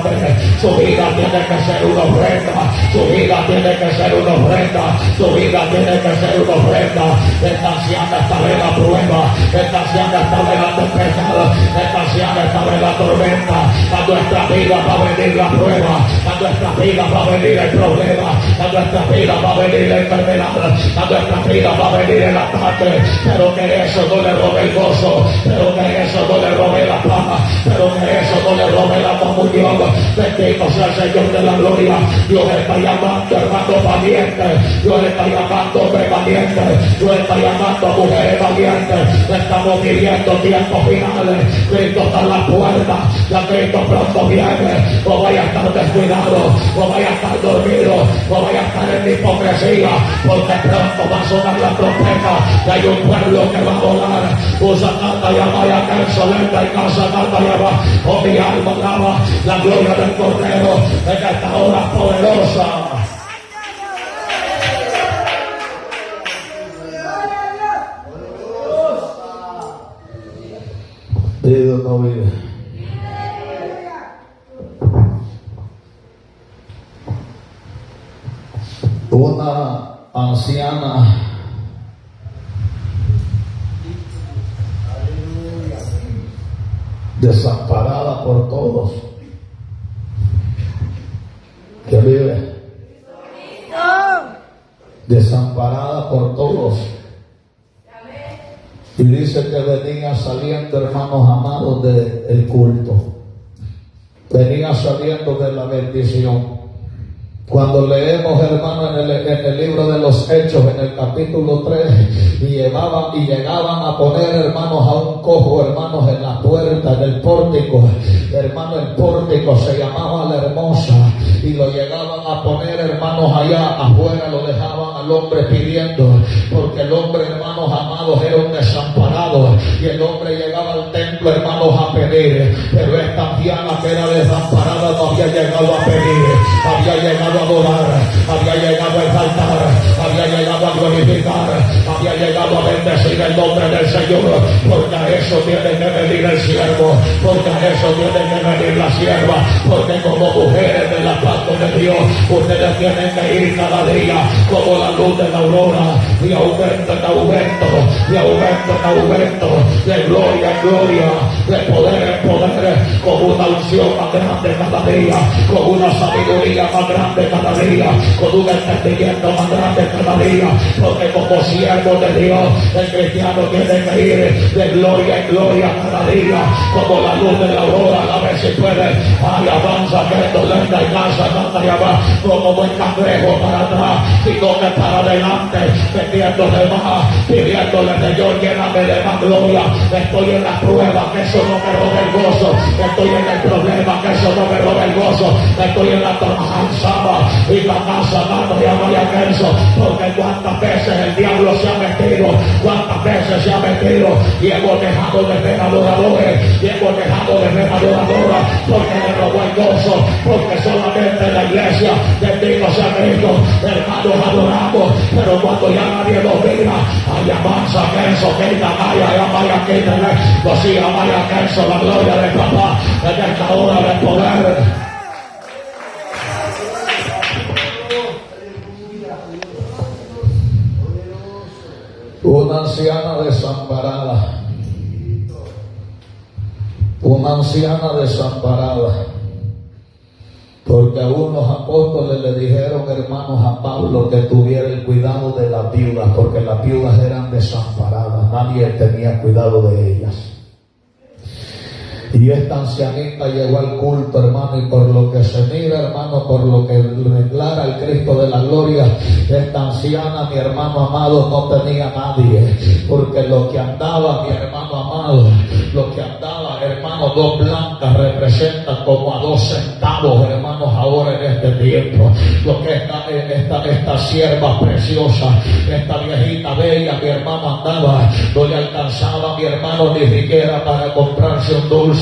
su vida tiene que ser una ofrenda, su vida tiene que ser una ofrenda, su vida tiene que ser una ofrenda. Esta anciana está en la prueba, esta anciana está en la tempestad, esta anciana está en la tormenta. A nuestra vida va a venir la prueba, a nuestra vida va a venir el problema, a nuestra vida va a venir la enfermedad, a nuestra vida va a venir el ataque, pero que eso no le robe el gozo, pero que eso no le robe la paz, pero que eso no le robe la comunión. Bendito sea el Señor de la gloria. Dios está llamando, hermano valiente, Dios está llamando hombre valiente, Dios está llamando mujeres valientes. Estamos viviendo tiempos finales, Cristo está en la puerta, ya Cristo pronto viene. No vaya a estar descuidado, no vaya a estar dormido, no vaya a estar en hipocresía, porque pronto va a sonar la trompeta y hay un pueblo que va a volar. Usa tanta llamada que el solenta y casa tanta llama. Oh, mi alma alaba la gloria del Cordero en esta hora poderosa. Vive o no vive. Una anciana desamparada por todos, que vive desamparada por todos, y dice que venía saliendo, hermanos amados, del culto, venía saliendo de la bendición. Cuando leemos, hermano, en el libro de los Hechos, en el capítulo 3, y llegaban a poner, hermanos, a un cojo, hermanos, en la puerta del pórtico. Hermano, el pórtico se llamaba La Hermosa, y lo llegaban a poner, hermanos, allá afuera, lo dejaban al hombre pidiendo, porque el hombre, hermanos amados, era un desamparado, y el hombre llegaba al templo, hermanos, a pedir, pero esta anciana que era desamparada no había llegado a pedir, había llegado a adorar, había llegado a exaltar, había llegado a glorificar, había llegado a bendecir el nombre del Señor, porque a eso tiene que venir el siervo, porque a eso tiene que venir la sierva, porque como mujeres de la pacto de Dios, ustedes tienen que ir cada día como la luz de la aurora, y aumento en aumento, y aumento en aumento, de gloria en gloria, de poder en poder, con una unción más grande cada día, con una sabiduría más grande cada día, con un entendimiento más grande cada día, porque como siervo de Dios, el cristiano tiene que ir de gloria en gloria cada día, como la luz de la aurora. A ver si puede, ay, avanza, que esto lenta y casa, manda y abajo, como buen cangrejo para atrás, sino que para adelante, metiéndole más, pidiéndole, Señor, lléname de más gloria. Estoy en la prueba, que eso no me robe el gozo, estoy en el problema, que eso no me robe el gozo, estoy en la tormenta y la casa mano y vaya verso, porque cuántas veces el diablo se ha metido, cuántas veces se ha metido, y hemos dejado de ver adoradores, y hemos dejado de ver adoradoras, porque le robó el gozo, porque solamente en la iglesia, bendito sea Cristo, hermanos adoramos, pero cuando ya nadie nos mira, ay, avanza verso, que la vaya que no siga vaya verso, la gloria de papá, en esta hora de poder. Una anciana desamparada, una anciana desamparada, porque a unos apóstoles le dijeron, hermanos, a Pablo que tuviera el cuidado de las viudas, porque las viudas eran desamparadas, nadie tenía cuidado de ellas. Y esta ancianita llegó al culto, hermano, y por lo que se mira, hermano, por lo que declara el Cristo de la gloria, esta anciana, mi hermano amado, no tenía nadie, porque lo que andaba, mi hermano amado, lo que andaba, hermano, dos blancas representan como a 2 centavos, hermanos, ahora en este tiempo. Lo que esta sierva preciosa, esta viejita bella, mi hermano andaba, no le alcanzaba, mi hermano, ni siquiera para comprarse un dulce,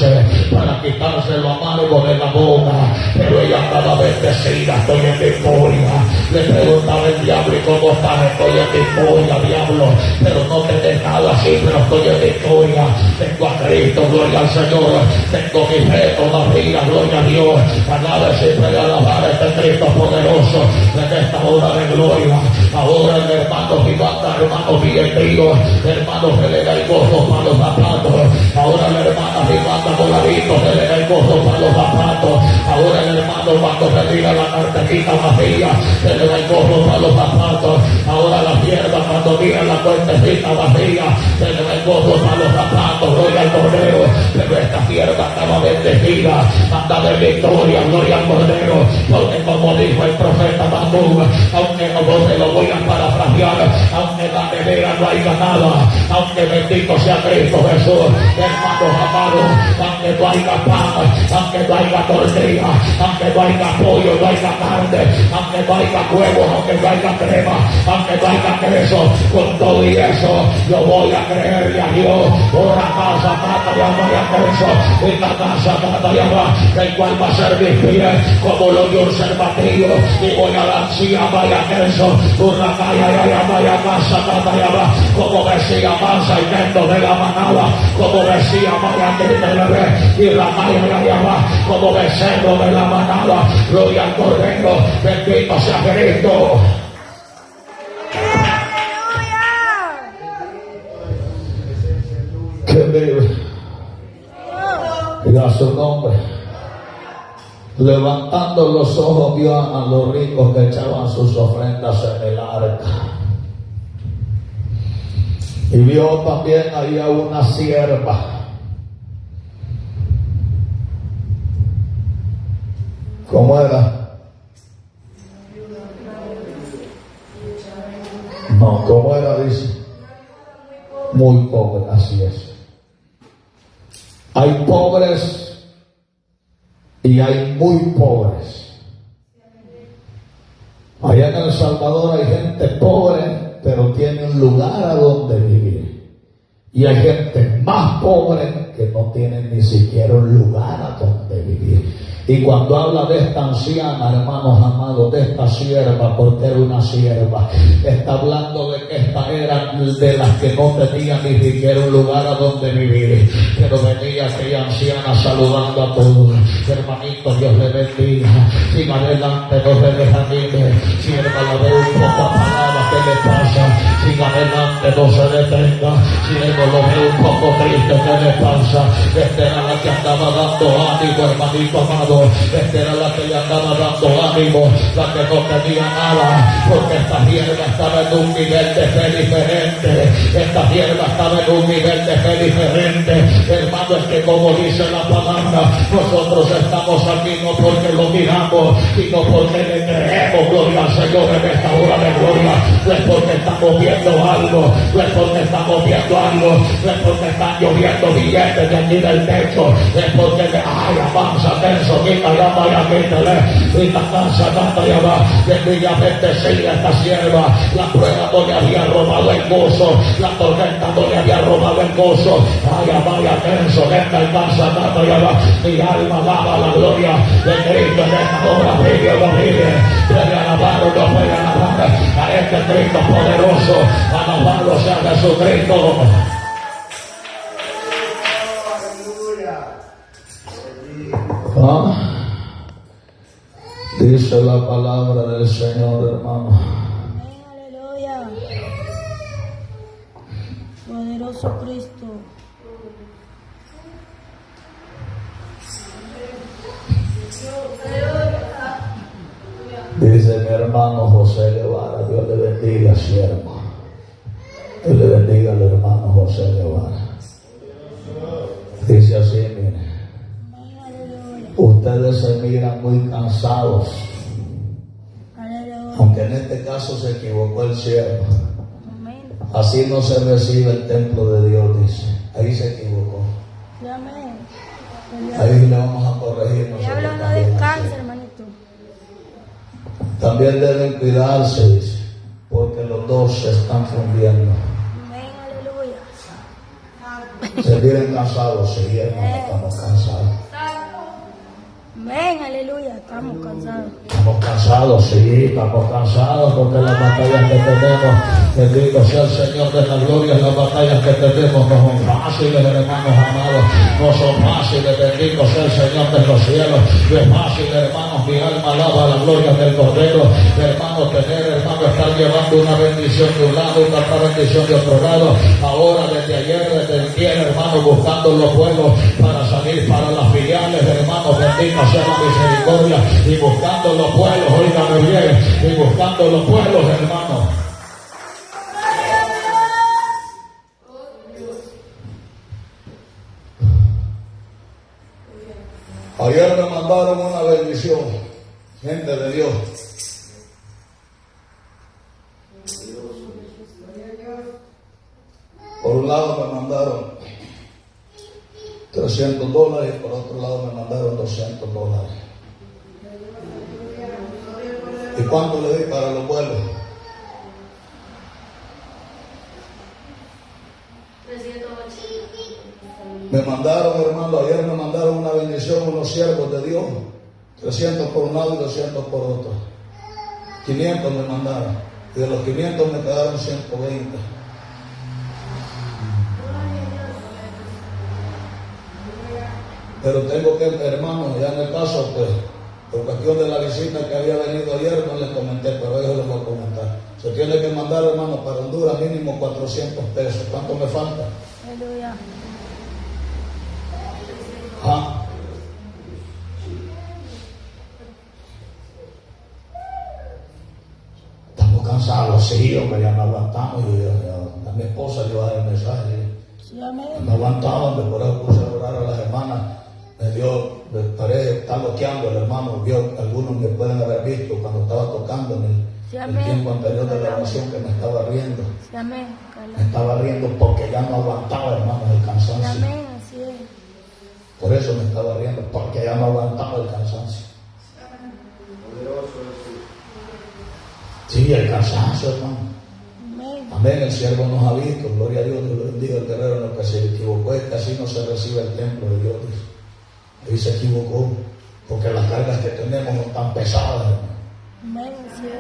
para quitarse lo amargo de la boca, pero ella estaba bendecida. Estoy en victoria. Le preguntaba el diablo, ¿y cómo estás? Estoy en victoria, diablo, pero no te des nada así, pero estoy en victoria. Tengo a Cristo, gloria al Señor, tengo mi fe todavía, gloria a Dios. Alaba siempre y alabar a este Cristo poderoso en esta hora de gloria. Ahora el hermano Giganta, hermano Villetrío, hermano que le da el gozo para los zapatos. Ahora la hermana Giganta voladito, se le da el gozo para los zapatos. Ahora el hermano cuando se tira la cartejita vacía, se le da el gozo para los zapatos. Ahora la sierva cuando tira la cuentecita vacía, se le da el gozo para los zapatos, gloria al Cordero. Pero esta sierva estaba bendecida, andaba en victoria, gloria al Cordero, porque como dijo el profeta Habacuc, aunque no se lo voy a parafrasear, aunque la nevera no haya nada, aunque bendito sea Cristo Jesús, hermanos amados, aunque no haya pan, aunque no haya tortilla, aunque no haya pollo, no haya carne, aunque no haya huevos, aunque no haya crema, aunque no haya queso, con todo y eso yo voy a creerle a Dios. Ora casa mata en la casa el cual va a ser mis pies como los de un servatillo, y voy a la silla vaya eso, como decía Mansa y Nendo de la manada, como decía Maya y la Maya como becerro de la manada, gloria al Cordero, bendito sea Cristo. Que vive y a su nombre. Levantando los ojos vio a los ricos que echaban sus ofrendas en el arca, y vio también ahí a una sierva ¿cómo era? No, ¿cómo era? Dice muy pobre, así es. Hay pobres y hay muy pobres. Allá en El Salvador hay gente pobre, pero tiene un lugar a donde vivir. Y hay gente más pobre que no tiene ni siquiera un lugar a donde vivir. Y cuando habla de esta anciana, hermanos amados, de esta sierva, porque era una sierva, está hablando de que esta era de las que no tenían ni siquiera un lugar a donde vivir. Pero venía aquella anciana saludando a todos. Hermanitos, Dios le bendiga. Siga adelante, no se desanime. Sierva, la veo un poco apagada, ¿qué le pasa? Siga adelante, no se detenga. Sierva, lo veo un poco triste, ¿qué le pasa? Esta era la que andaba dando ánimo, hermanito amado. Esta era la que le andaba dando ánimo, la que no tenía nada, porque esta sierva estaba en un nivel de fe diferente. Esta sierva estaba en un nivel de fe diferente. Hermano, es que como dice la palabra, nosotros estamos aquí no porque lo miramos, sino porque le creemos, gloria al Señor, en esta hora de gloria. No es porque estamos viendo algo, no es porque estamos viendo algo, no es porque están lloviendo billetes de aquí del techo, es porque avanza tenso, quita ya vaya, quítale, quita cansa, tanta ya va, sencillamente sigue esta sierva. La prueba no le había robado el gozo, la tormenta no le había robado el gozo. Vaya tenso, esta alcanza, tanta ya va, mi alma alaba la gloria de Cristo en esta hora. Vive, puede alabar o no puede alabar a este Cristo poderoso, alabarlo sea Jesucristo. Dice la palabra del Señor, hermano. Amén, aleluya. Poderoso Cristo. Dice mi hermano José Guevara, Dios le bendiga, siervo. Dios le bendiga al hermano José Guevara. Dice así, mire. Ustedes se miran muy cansados, aunque en este caso se equivocó el siervo. Así no se recibe el templo de Dios, dice. Ahí se equivocó. Ahí le vamos a corregir. Diablo no descansa, hermanito. También deben cuidarse, dice, porque los dos se están fundiendo. Amén, aleluya. Se miren cansados, sí, hermano, estamos cansados. Amén, aleluya, estamos cansados. Estamos cansados, sí, estamos cansados porque las batallas que tenemos, bendito sea el Señor de la gloria, las batallas que tenemos no son fáciles, hermanos amados, no son fáciles, bendito sea el Señor de los cielos, no es fácil, hermanos, mi alma alaba la gloria del Cordero, hermano, estar llevando una bendición de un lado, otra bendición de otro lado, ahora desde ayer, desde el día, hermano, buscando los vuelos para salir para las filiales, hermanos, bendito sea la misericordia, y buscando los pueblos, oígame bien, y buscando los pueblos, hermanos. Ayer me mandaron una bendición, gente de Dios. Por un lado me mandaron $300 y por otro lado me mandaron $200. ¿Y cuánto le di para los vuelos? 380. Me mandaron, hermano, ayer me mandaron una bendición unos siervos de Dios, 300 por un lado y 200 por otro. 500 me mandaron, y de los 500 me quedaron 120. Pero tengo que, hermano, ya en el caso, pues, por cuestión de la visita que había venido ayer, no les comenté, pero hoy les voy a comentar. Se tiene que mandar, hermano, para Honduras mínimo 400 pesos. ¿Cuánto me falta? Aleluya. Ah. Estamos cansados, sí, hombre, ya no aguantamos. A mi esposa le iba a dar el mensaje. Sí, amén. No aguantaba, hombre, por eso puse a orar a las hermanas. Me paré, está bloqueando el hermano, vio, algunos me pueden haber visto cuando estaba tocando en el tiempo anterior de la oración, que me estaba riendo. Sí, amén. Me estaba riendo porque ya no aguantaba, hermano, el cansancio. Amén, así es. Por eso me estaba riendo, porque ya no aguantaba el cansancio. Sí, el cansancio, hermano. Amén. Amén, el siervo nos ha visto, gloria a Dios, Dios lo bendiga, el guerrero en lo que se equivocó es que así no se recibe el templo de Dios. Ahí se equivocó, porque las cargas que tenemos no están pesadas, hermano. Amén, así es.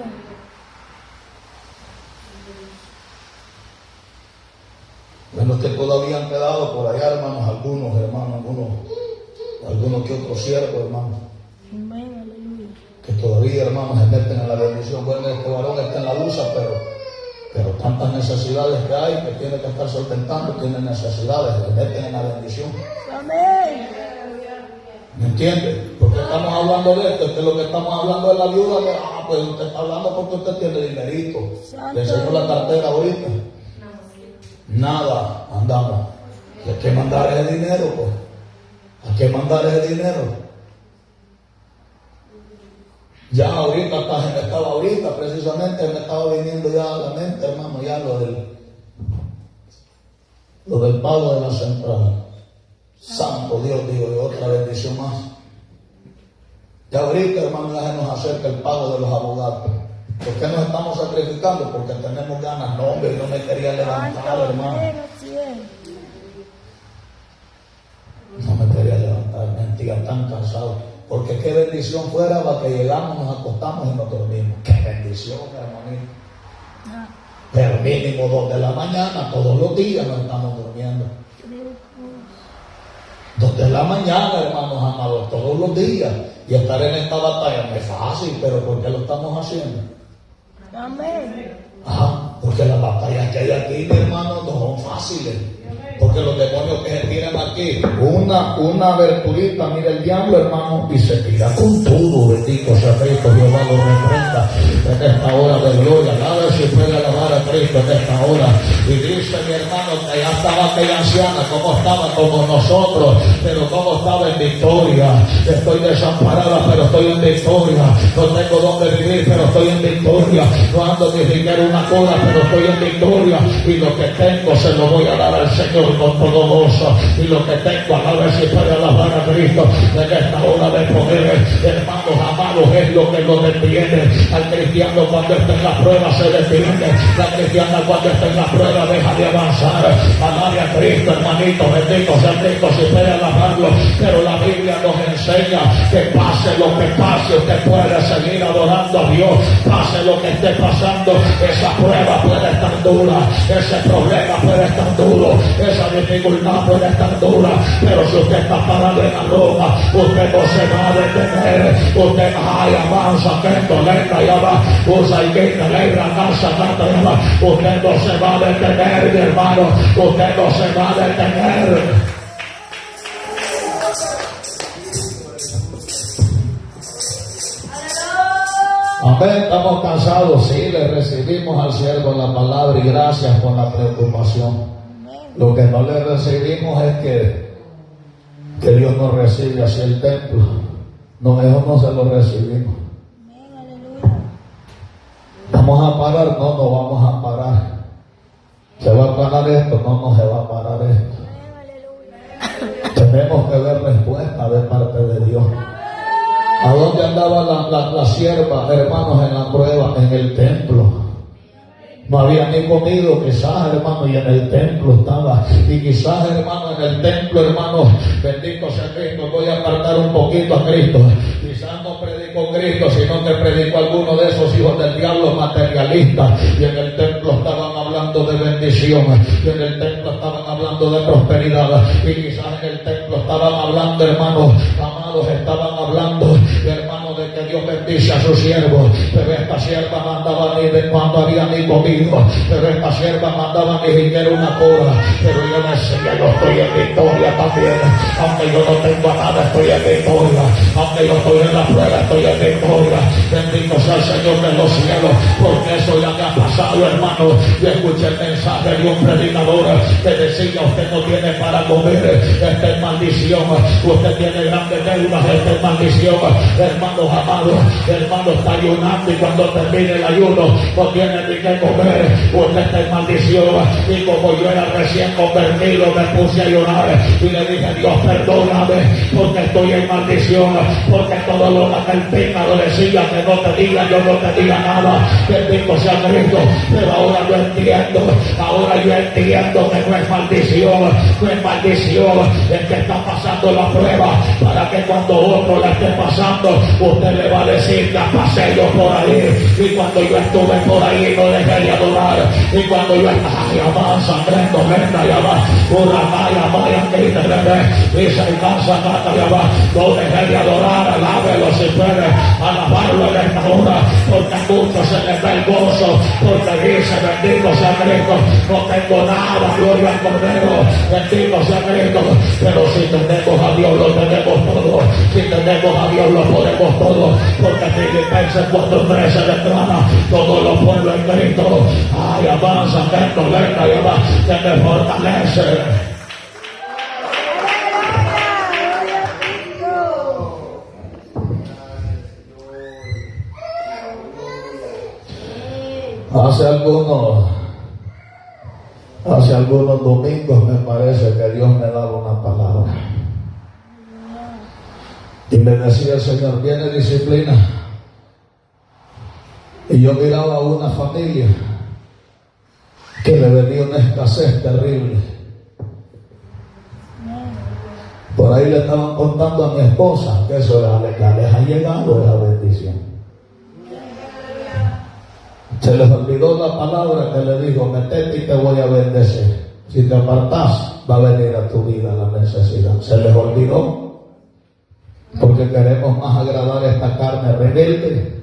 Bueno, que todavía han quedado por allá, hermanos, algunos que otros siervos, hermanos, Amén, aleluya. que todavía, hermanos, se meten en la bendición. Bueno, este varón está en la USA, pero tantas necesidades que hay, que tiene que estar solventando, tiene necesidades, se meten en la bendición. Amén. ¿Me entiende? Porque estamos hablando de esto, que lo que estamos hablando de la viuda, pues usted está hablando porque usted tiene dinerito. Le enseñó la cartera ahorita. Nada, andamos. Y hay que mandar ese dinero, pues. Hay que mandar ese dinero. Ya ahorita, precisamente me estaba viniendo ya a la mente, hermano, ya lo del pago de la central. Santo Dios, digo yo, otra bendición más. Ya ahorita, hermano, ya se nos acerca el pago de los abogados. ¿Por qué nos estamos sacrificando? Porque tenemos ganas. No, hombre, yo me quería levantar, hermano. Así es. No me quería levantar, mentira, tan cansado. Porque qué bendición fuera para que llegamos, nos acostamos y nos dormimos. Qué bendición, hermanito. Pero mínimo 2 de la mañana, todos los días nos estamos durmiendo. 2 de la mañana, hermanos amados, todos los días. Y estar en esta batalla no es fácil, pero ¿por qué lo estamos haciendo? Amén. Porque las batallas que hay aquí, mi hermano, no son fáciles. Porque los demonios que se tiran aquí, una aberturita, mira el diablo, hermano, y se tira con todo. Bendito sea Cristo, Jehová lo reprenda en esta hora de gloria. Nada si puede alabar a Cristo en esta hora. Y dice mi hermano que ya estaba aquella anciana, como estaba como nosotros, pero como estaba en victoria. Estoy desamparada, pero estoy en victoria. No tengo donde vivir, pero estoy en victoria. No ando ni siquiera una cola, pero estoy en victoria. Y lo que tengo se lo voy a dar al Señor con todo gozo. Y lo que tengo, a ver si puede alabar a Cristo en esta hora de poder. Hermanos amados, es lo que lo detiene. Al cristiano cuando está en la prueba se detiene. La cristiana cuando está en la prueba deja de avanzar. Alabe a Cristo, hermanito, bendito sea Cristo, si puede alabarlo. Pero la Biblia nos enseña que pase lo que pase, usted puede seguir adorando a Dios. Pase lo que esté pasando, esa prueba puede estar dura, ese problema puede estar duro, esa dificultad puede estar dura, pero si usted está parado en la roca, usted no se va a detener. Usted avanza, que dolenta ya va, usa y que la casa ya va. Usted no se va a detener, mi hermano, usted no se va a detener. Amén, estamos cansados, sí, le recibimos al siervo la palabra y gracias por la preocupación. Lo que no le recibimos es que Dios nos recibe hacia el templo. No, eso no se lo recibimos. ¿Vamos a parar? No, no vamos a parar. ¿Se va a parar esto? No, no se va a parar esto. Tenemos que ver respuesta de parte de Dios. ¿A dónde andaba la sierva, hermanos, en la prueba? En el templo. no había ni comido, quizás, hermano, y en el templo estaba, y quizás, hermano, en el templo, hermano, bendito sea Cristo, voy a apartar un poquito a Cristo, quizás no predico Cristo, sino que predico a alguno de esos hijos del diablo materialistas, y en el templo estaban hablando de bendición, y en el templo estaban hablando de prosperidad, y quizás en el templo estaban hablando, hermanos amados, estaban hablando, hermano, de que Dios bendice a sus siervos, pero esta sierva mandaba ni de cuando había ni comido, pero esta sierva mandaba ni siquiera una cora, pero yo decía, yo estoy en victoria también, aunque yo no tengo nada, estoy en victoria, aunque yo estoy en la prueba, estoy en victoria, bendito sea el Señor de los cielos, porque eso ya me ha pasado, hermano. Yo escuché el mensaje de un predicador que decía, usted no tiene para comer, esta es maldición, usted tiene grandes deudas, esta es maldición, hermanos amados, hermano está ayunando y cuando termine el ayuno no tiene ni que comer, usted está en maldición. Y como yo era recién convertido, me puse a llorar y le dije, Dios perdóname, porque estoy en maldición, porque todo lo que el pecado decía que no te diga, yo no te diga nada, bendito sea Cristo, pero ahora yo entiendo que no es maldición, no es maldición, es que está pasando la prueba, para que cuando otro la esté pasando, usted le va a decir, ya pasé yo por ahí, y cuando yo estuve por ahí no dejé de adorar, y cuando yo estaba sangrando, venga, ya va, una vaya, que te ve, y se cansa, ya va, no dejé de adorar, alábelo si puede, alabarlo en esta hora, porque a muchos se les da el gozo, porque dice, bendito sea Cristo, no tengo nada, gloria al Cordero, bendito sea Cristo, pero si tenemos a Dios lo tenemos todo, si tenemos a Dios lo podemos todo, porque Filipenses 4:13 se declara, todo lo puedo en Cristo, ay, avanza, Cristo, venga, y va, que me fortalece. Hace algunos domingos me parece que Dios me daba una palabra y me decía el Señor, viene disciplina, y yo miraba a una familia que le venía una escasez terrible. Por ahí le estaban contando a mi esposa que eso les ha llegado esa bendición. Se les olvidó la palabra que le dijo, metete y te voy a bendecir. Si te apartas, va a venir a tu vida la necesidad. Se les olvidó, porque queremos más agradar esta carne rebelde.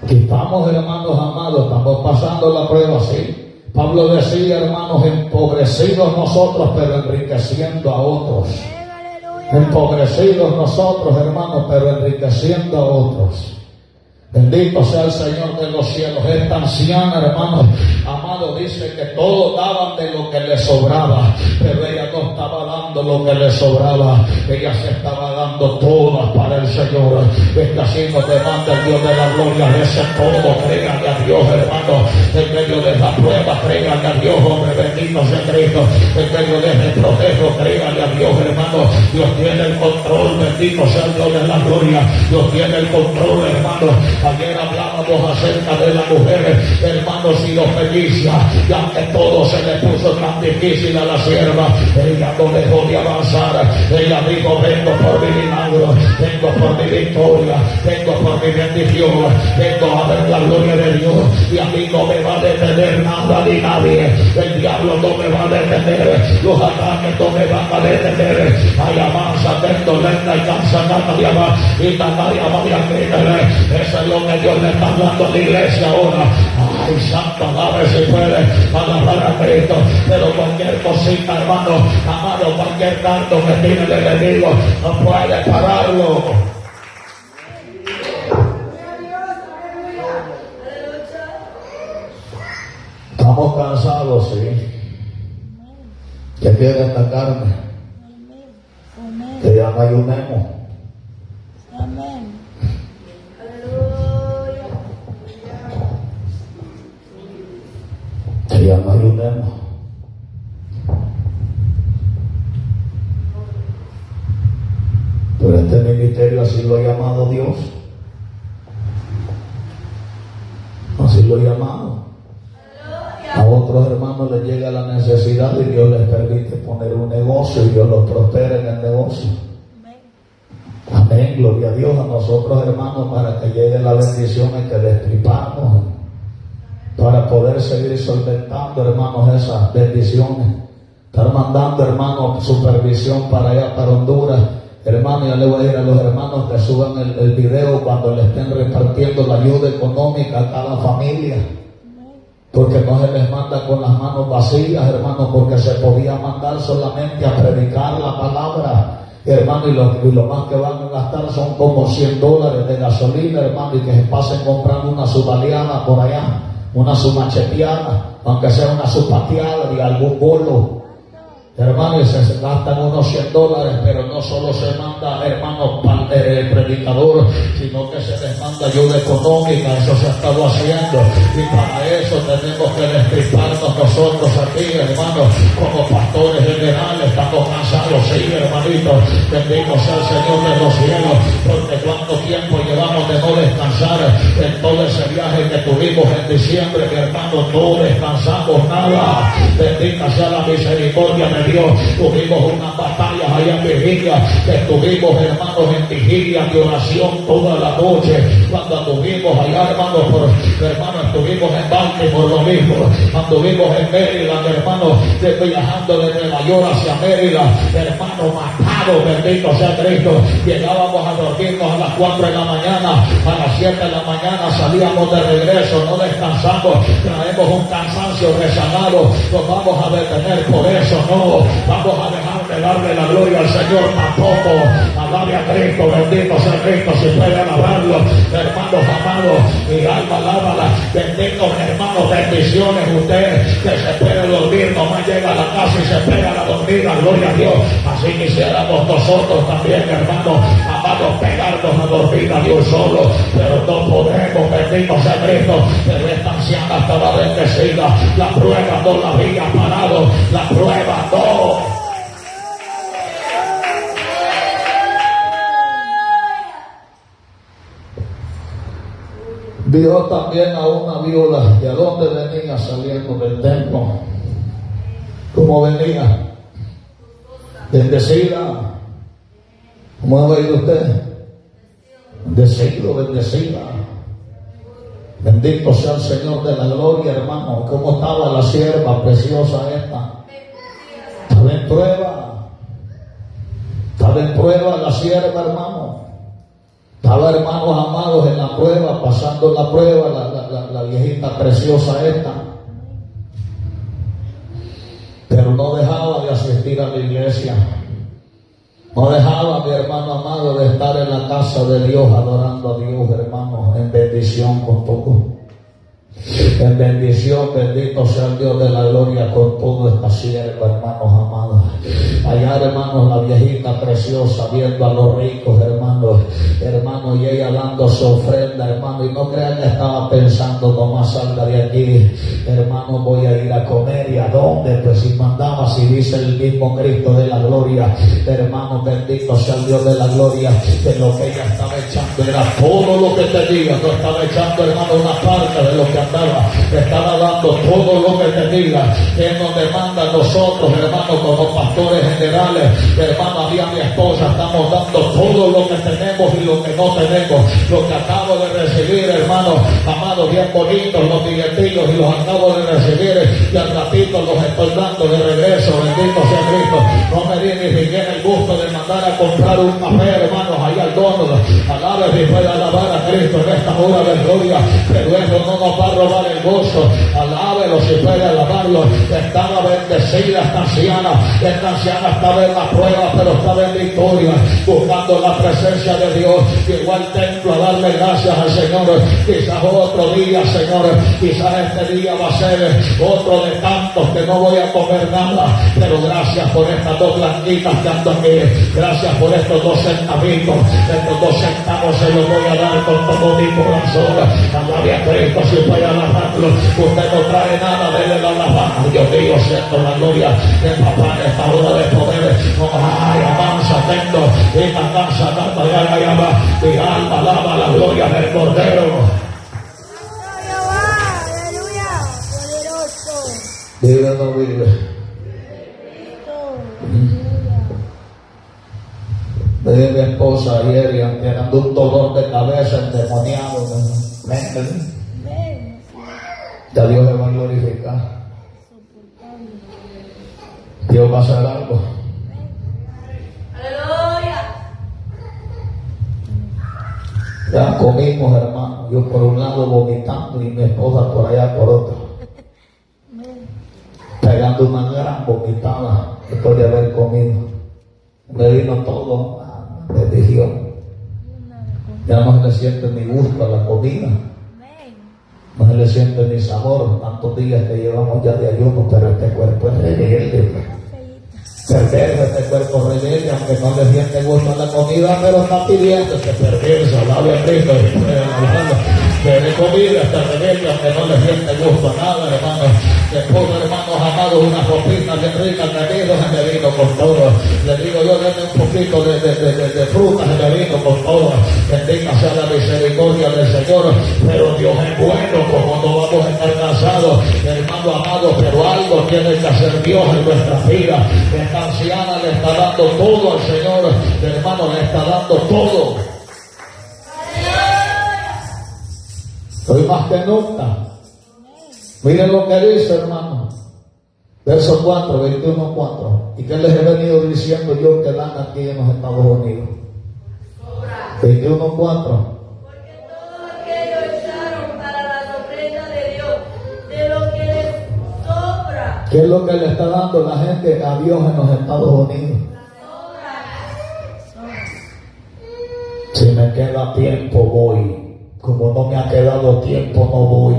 Y estamos, hermanos amados, estamos pasando la prueba así. Pablo decía, hermanos, empobrecidos nosotros, pero enriqueciendo a otros. Empobrecidos nosotros, hermanos, pero enriqueciendo a otros. Bendito sea el Señor de los cielos. Esta anciana, hermanos amado, dice que todos daban de lo que le sobraba, pero ella no estaba dando lo que le sobraba, ella se estaba dando todas para el Señor. Es que así nos demanda el Dios de la gloria, ese todo, créanle a Dios, hermano, en medio de la prueba, créanle a Dios, hombre, bendito sea Cristo, en medio de este proceso, créanle a Dios, hermano, Dios tiene el control, bendito sea el Dios de la gloria, Dios tiene el control, hermano. Ayer hablábamos acerca de la mujer, hermanos, y los felicia, y aunque todo se le puso tan difícil a la sierva, ella no dejó de avanzar. Ella dijo, vengo por mi milagro, vengo por mi victoria, vengo por mi bendición, vengo a ver la gloria de Dios, y a mí no me va a detener nada ni nadie. El diablo no me va a detener, los ataques no me van a detener. Ay, avanza, vengo, venga, y cansa, nada, y Tamaria, esa es lo que Dios le está hablando a la iglesia ahora. Ay, santo, agarre si puede agarrar a Cristo, pero cualquier cosita, hermano amado, cualquier canto que tiene el enemigo no puede pararlo. Estamos cansados, sí. Que quiere esta carne, que ya no ayunemos. Que ya no ayunemos. Pero este ministerio así lo ha llamado Dios. Así lo ha llamado. poner un negocio y Dios los prospere en el negocio. Amén, gloria a Dios. A nosotros, hermanos, para que lleguen las bendiciones que destripamos, para poder seguir solventando, hermanos, esas bendiciones. Estar mandando, hermanos, supervisión para allá, para Honduras. Hermano, yo le voy a decir a los hermanos que suban el video cuando le estén repartiendo la ayuda económica a cada familia. Porque no se les manda con las manos vacías, hermano, porque se podía mandar solamente a predicar la palabra. Hermano, y lo más que van a gastar son como $100 de gasolina, hermano, y que se pasen comprando una subaleada por allá, una submacheteada, aunque sea una subpateada y algún bolo. Hermano, y se gastan unos $100, pero no solo se manda, hermano, predicador, sino que se les manda ayuda económica. Eso se ha estado haciendo, y para eso tenemos que destriparnos nosotros aquí, hermanos, como pastores generales. Estamos cansados, sí, hermanitos. Bendito sea el Señor de los cielos, porque cuánto tiempo llevamos de no descansar en todo ese viaje que tuvimos en diciembre, mi hermano, no descansamos nada. Bendita sea la misericordia de Dios. Tuvimos unas batallas allá en Virginia, estuvimos, hermanos, en vigilia de oración toda la noche. Cuando anduvimos allá, hermanos, estuvimos en Baltimore, lo mismo. Anduvimos en Maryland, hermanos, viajando de Nueva York hacia Maryland, hermano, matado, bendito sea Cristo. Llegábamos a dormirnos a las 4 de la mañana, a las 7 de la mañana salíamos de regreso, no descansamos, traemos un cansancio rezagado. Nos vamos a detener por eso, no vamos a dejar de darle la gloria al Señor tampoco. Alabe a Cristo, bendito sea Cristo. Si puede alabarlo, hermanos amados, mi alma alábala. Bendito, hermanos, bendiciones. Usted que se puede dormir, nomás llega a la casa y se pega la dormida, gloria a Dios. Así quisiéramos nosotros también, hermanos amados, pegarnos a dormir a Dios solo, pero no podemos, bendito sea Cristo. Pero esta anciana estaba bendecida, la prueba no la había parado, la prueba no. Vio también a una viuda. ¿De a dónde venía saliendo del templo? ¿Cómo venía? Bendecida. ¿Cómo ha oído usted? Bendecido, bendecida. Bendito sea el Señor de la gloria, hermano. ¿Cómo estaba la sierva preciosa esta? Estaba en prueba. Estaba en prueba la sierva, hermano. Estaba, hermanos amados, en la prueba, pasando la prueba, la viejita preciosa esta. Pero no dejaba de asistir a la iglesia. No dejaba, mi hermano amado, de estar en la casa de Dios, adorando a Dios, hermanos, en bendición con todo. En bendición, bendito sea el Dios de la gloria con todo esta sierva, hermanos amados. Allá, hermanos, la viejita preciosa viendo a los ricos, hermanos, y ella dando su ofrenda, hermano, y no crean que estaba pensando, nomás salga de aquí, hermano, voy a ir a comer. ¿Y a dónde? Pues si mandaba, si dice el mismo Cristo de la gloria, hermano, bendito sea el Dios de la gloria, que lo que ella estaba echando era todo lo que tenía. No estaba echando, hermano, una parte de lo que estaba dando todo lo que tenía. Él nos demanda a nosotros, hermanos, como pastores generales, hermano, a mí, a mi esposa, estamos dando todo lo que tenemos y lo que no tenemos. Lo que acabo de recibir, hermanos amados, bien bonitos, los billetillos, y los acabo de recibir, y al ratito los estoy dando de regreso, bendito sea Cristo. No me di ni siquiera el gusto de mandar a comprar un café, hermanos, allá al dono. Alabe si puede alabar a Cristo en esta hora de gloria, pero eso no nos va a robar el gozo. Alábelo si puede alabarlo. Estaba bendecida esta anciana. Esta anciana estaba en la prueba, pero estaba en victoria, buscando la presencia de Dios. Llegó al templo a darle gracias al Señor. Quizás otro día, Señor, quizás este día va a ser otro de tantos que no voy a comer nada, pero gracias por estas dos blanquitas que ando aquí. Gracias por estos 2 centavitos. Estos 2 centavos se los voy a dar con todo mi corazón. Alabe a Cristo si puede alabarlo. Usted no trae nada, déle la alabanza. Dios mío, siento la gloria de papá en esta hora de poder. Ay, avanza, tengo y avanza, tanto ya llama. Mi alma alaba la gloria del Cordero. ¿Vive o no vive? Le dije a mi esposa ayer y aunque ando un dolor de cabeza endemoniado, ven. Ya Dios le va a glorificar. Dios va a hacer algo. Aleluya. Ya comimos, hermano. Yo por un lado vomitando y mi esposa por allá por otro. Pegando una gran vomitada después de haber comido. Me vino todo bendición. Ya no se le siente ni gusto a la comida. No se le siente ni sabor. Tantos días que llevamos ya de ayuno, pero este cuerpo es rebelde. Perverso este cuerpo rebelde, aunque no le siente gusto a la comida, pero está pidiendo este perverso, alabe a Cristo, que de comida está rebelde, aunque no le siente gusto a nada, hermano. Le puso, hermanos amados, unas ropitas bien ricas, se me vino con todo. Le digo yo, denme un poquito de fruta, se me vino con todo. Bendita sea la misericordia del Señor, pero Dios es bueno, como no vamos a estar cansados, hermano amado, pero algo tiene que hacer Dios en nuestra vida. Esta anciana le está dando todo al Señor, hermano, le está dando todo. Hoy más que nunca. Miren lo que dice, hermano. Verso 4, 21:4. ¿Y qué les he venido diciendo yo que dan aquí en los Estados Unidos? 21:4. Porque todo aquello echaron para las ofrendas de Dios, de lo que les sobra. ¿Qué es lo que le está dando la gente a Dios en los Estados Unidos? Si me queda tiempo, voy. Como no me ha quedado tiempo, no voy.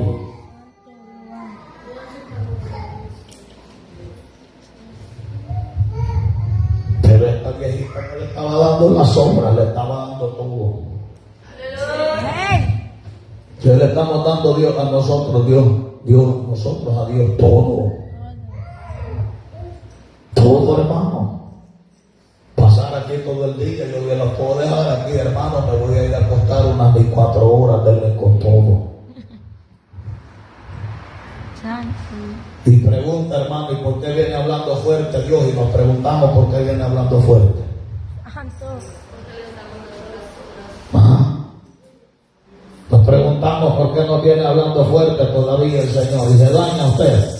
Pero esta viejita que le estaba dando la sombra, le estaba dando todo. ¿Qué le estamos dando Dios a nosotros? Nosotros a Dios todo. Todo, hermano. Pasar aquí todo el día, yo los puedo dejar aquí, hermano, me voy a ir a acostar unas 24 horas, denle con todo. Y pregunta, hermano, ¿y por qué viene hablando fuerte Dios? Y nos preguntamos por qué viene hablando fuerte. Nos preguntamos por qué no viene hablando fuerte todavía el Señor. Y se daña a usted.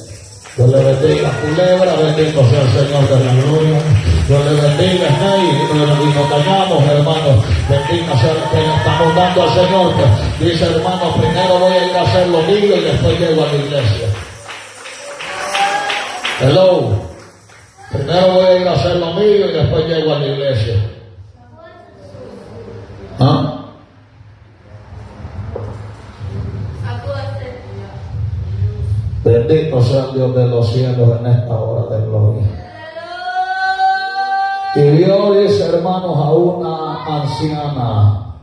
Dios le bendiga, culebra, bendito sea el Señor de la gloria. Dios le bendiga, y nos dañamos, hermano. Bendito sea el que le estamos dando al Señor. Dice, hermano, primero voy a ir a hacer lo mío y después llego a la iglesia. Hello. Primero voy a ir a hacer lo mío y después llego a la iglesia. ¿Ah? Bendito sea el Dios de los cielos en esta hora de gloria. Y Dios dice, hermanos, a una anciana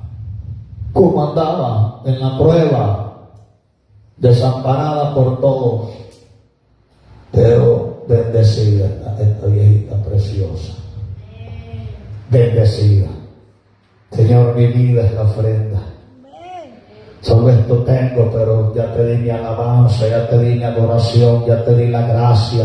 como andaba en la prueba, desamparada por todos, pero bendecida esta viejita preciosa. Bendecida. Señor, mi vida es la ofrenda. Solo esto tengo, pero ya te di mi alabanza, ya te di mi adoración, ya te di la gracia.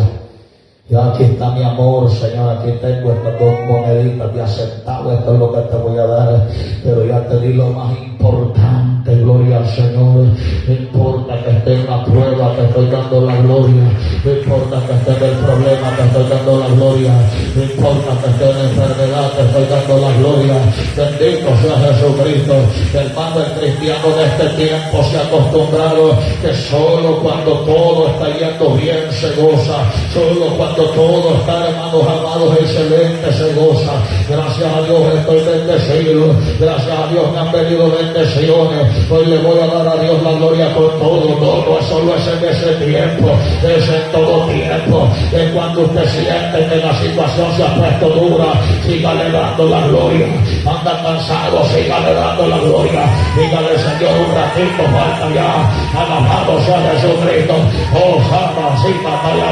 Ya aquí está mi amor, Señor, aquí tengo estas 2 moneditas de aceptado, esto es lo que te voy a dar, pero ya te di lo más importante, gloria al Señor. No importa que esté en la prueba, te estoy dando la gloria. No importa que esté en el problema, te estoy dando la gloria. No importa que esté en la enfermedad, te estoy dando la gloria. Bendito sea Jesucristo. Hermano, el cristiano de este tiempo se ha acostumbrado que solo cuando todo está yendo bien se goza, solo cuando todo está, hermanos amados, excelente se goza. Gracias a Dios estoy bendecido, gracias a Dios me han venido bendiciones. Hoy le voy a dar a Dios la gloria por todo, no solo es en ese tiempo, es en todo tiempo. Es cuando usted siente que la situación se ha puesto dura, sígale dando la gloria. Anda cansado, sígale dando la gloria. Dígale, Señor, un ratito falta ya. Alabado sea Jesucristo. Oh, Santa,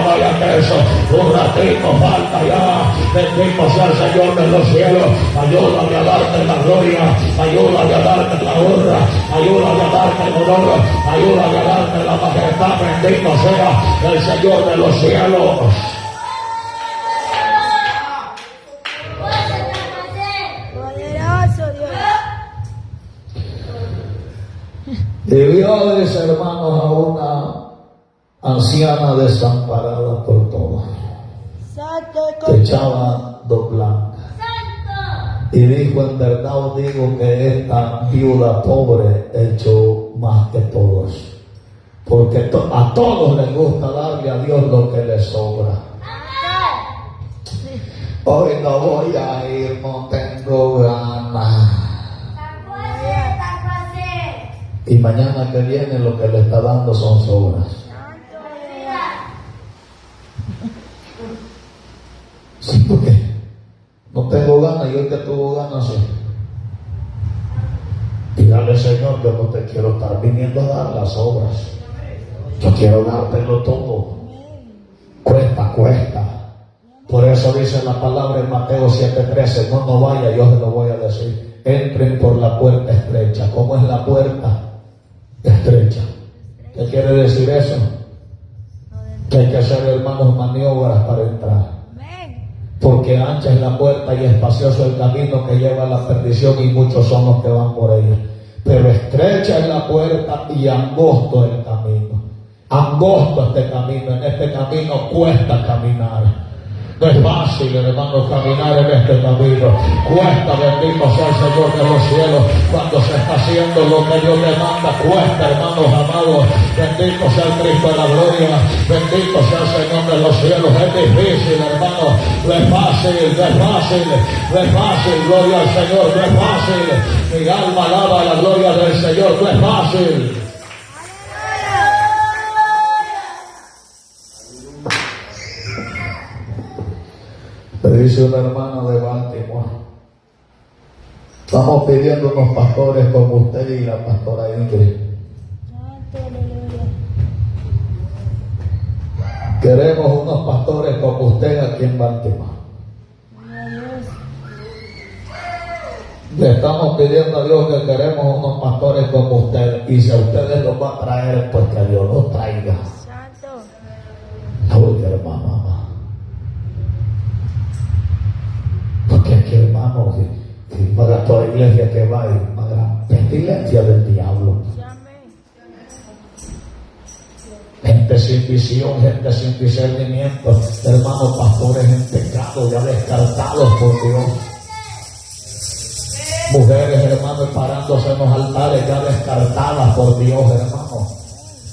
vaya eso. Un ratito falta ya. Bendito sea el Señor de los cielos. Ayúdame a darte la gloria. Ayúdame a darte la honra. Ayúdame a darte el honor. Ayúdame a darte la majestad. Bendito sea el Señor de los cielos. vio, dice, hermanos, a una anciana desamparada por todos, que echaba dos blancas. Y dijo, en verdad os digo que esta viuda pobre echó más que todos, porque a todos les gusta darle a Dios lo que les sobra. Hoy no voy a ir, no tengo ganas. Y mañana que viene lo que le está dando son sobras. Sí, porque no tengo ganas, y hoy que tuvo ganas, sí. Dígale, Señor, yo no te quiero estar viniendo a dar las obras. Yo quiero dártelo todo. Cuesta. Por eso dice la palabra en Mateo 7:13, no vaya, yo se lo voy a decir. Entren por la puerta estrecha. ¿Cómo es la puerta? Estrecha. ¿Qué quiere decir eso? Que hay que hacer, hermanos, maniobras para entrar. Porque ancha es la puerta y espacioso el camino que lleva a la perdición, y muchos son los que van por ella. Pero estrecha es la puerta y angosto el camino. Angosto este camino. En este camino cuesta caminar. No es fácil, hermanos, caminar en este camino. Cuesta, bendito sea el Señor de los cielos, cuando se está haciendo lo que Dios demanda. Cuesta, hermanos amados. Bendito sea el Cristo de la gloria. Bendito sea el Señor de los cielos. Es difícil, hermano. No es fácil. Gloria al Señor. No es fácil. Mi alma alaba la gloria del Señor. No es fácil. Me dice una hermana de Baltimore, estamos pidiendo unos pastores como usted y la pastora Ingrid. Queremos unos pastores como usted aquí en Baltimore. Le estamos pidiendo a Dios que queremos unos pastores como usted, y si a ustedes los va a traer, pues que Dios los traiga. Oye, hermano. Porque aquí, hermano, si para toda iglesia que va, hay una gran pestilencia del diablo. Gente sin visión, gente sin discernimiento, hermanos, pastores en pecado, ya descartados por Dios. Mujeres, hermanos, parándose en los altares, ya descartadas por Dios, hermanos.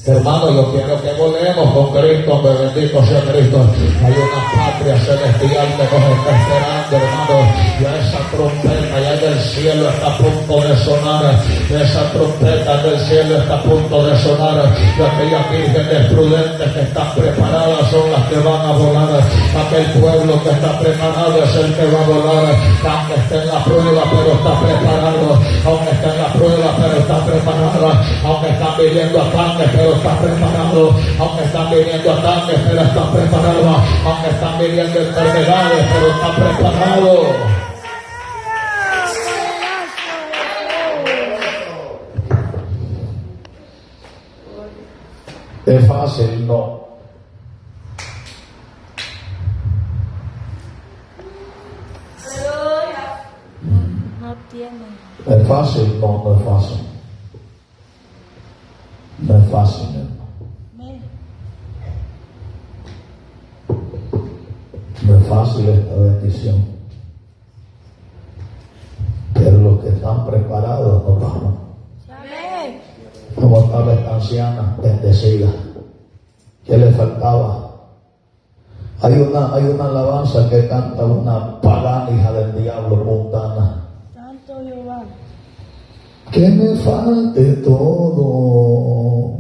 Hermano, yo quiero que volvemos con Cristo, hombre, bendito sea Cristo. Hay una patria celestial que nos está esperando, hermano. Ya esa trompeta ya del cielo está a punto de sonar. Esa trompeta del cielo está a punto de sonar. Y aquellas vírgenes prudentes que están preparadas son las que van a volar. Aquel pueblo que está preparado es el que va a volar. Aunque esté en la prueba, pero está preparado. Aunque esté en la prueba, pero está preparado. Aunque están viviendo ataques, pero está preparado. Aunque están viviendo ataques, pero está preparado. Aunque están viviendo enfermedades, pero está preparado. ¿Es fácil? No. No tiene. ¿Es fácil? No, no es fácil. No es fácil, hermano. No es fácil esta bendición. Pero los que están preparados no vamos. Como estaba esta anciana bendecida. ¿Qué le faltaba? Hay una alabanza que canta una pagana hija del diablo, mundana. Santo Jehová. Que me falte todo,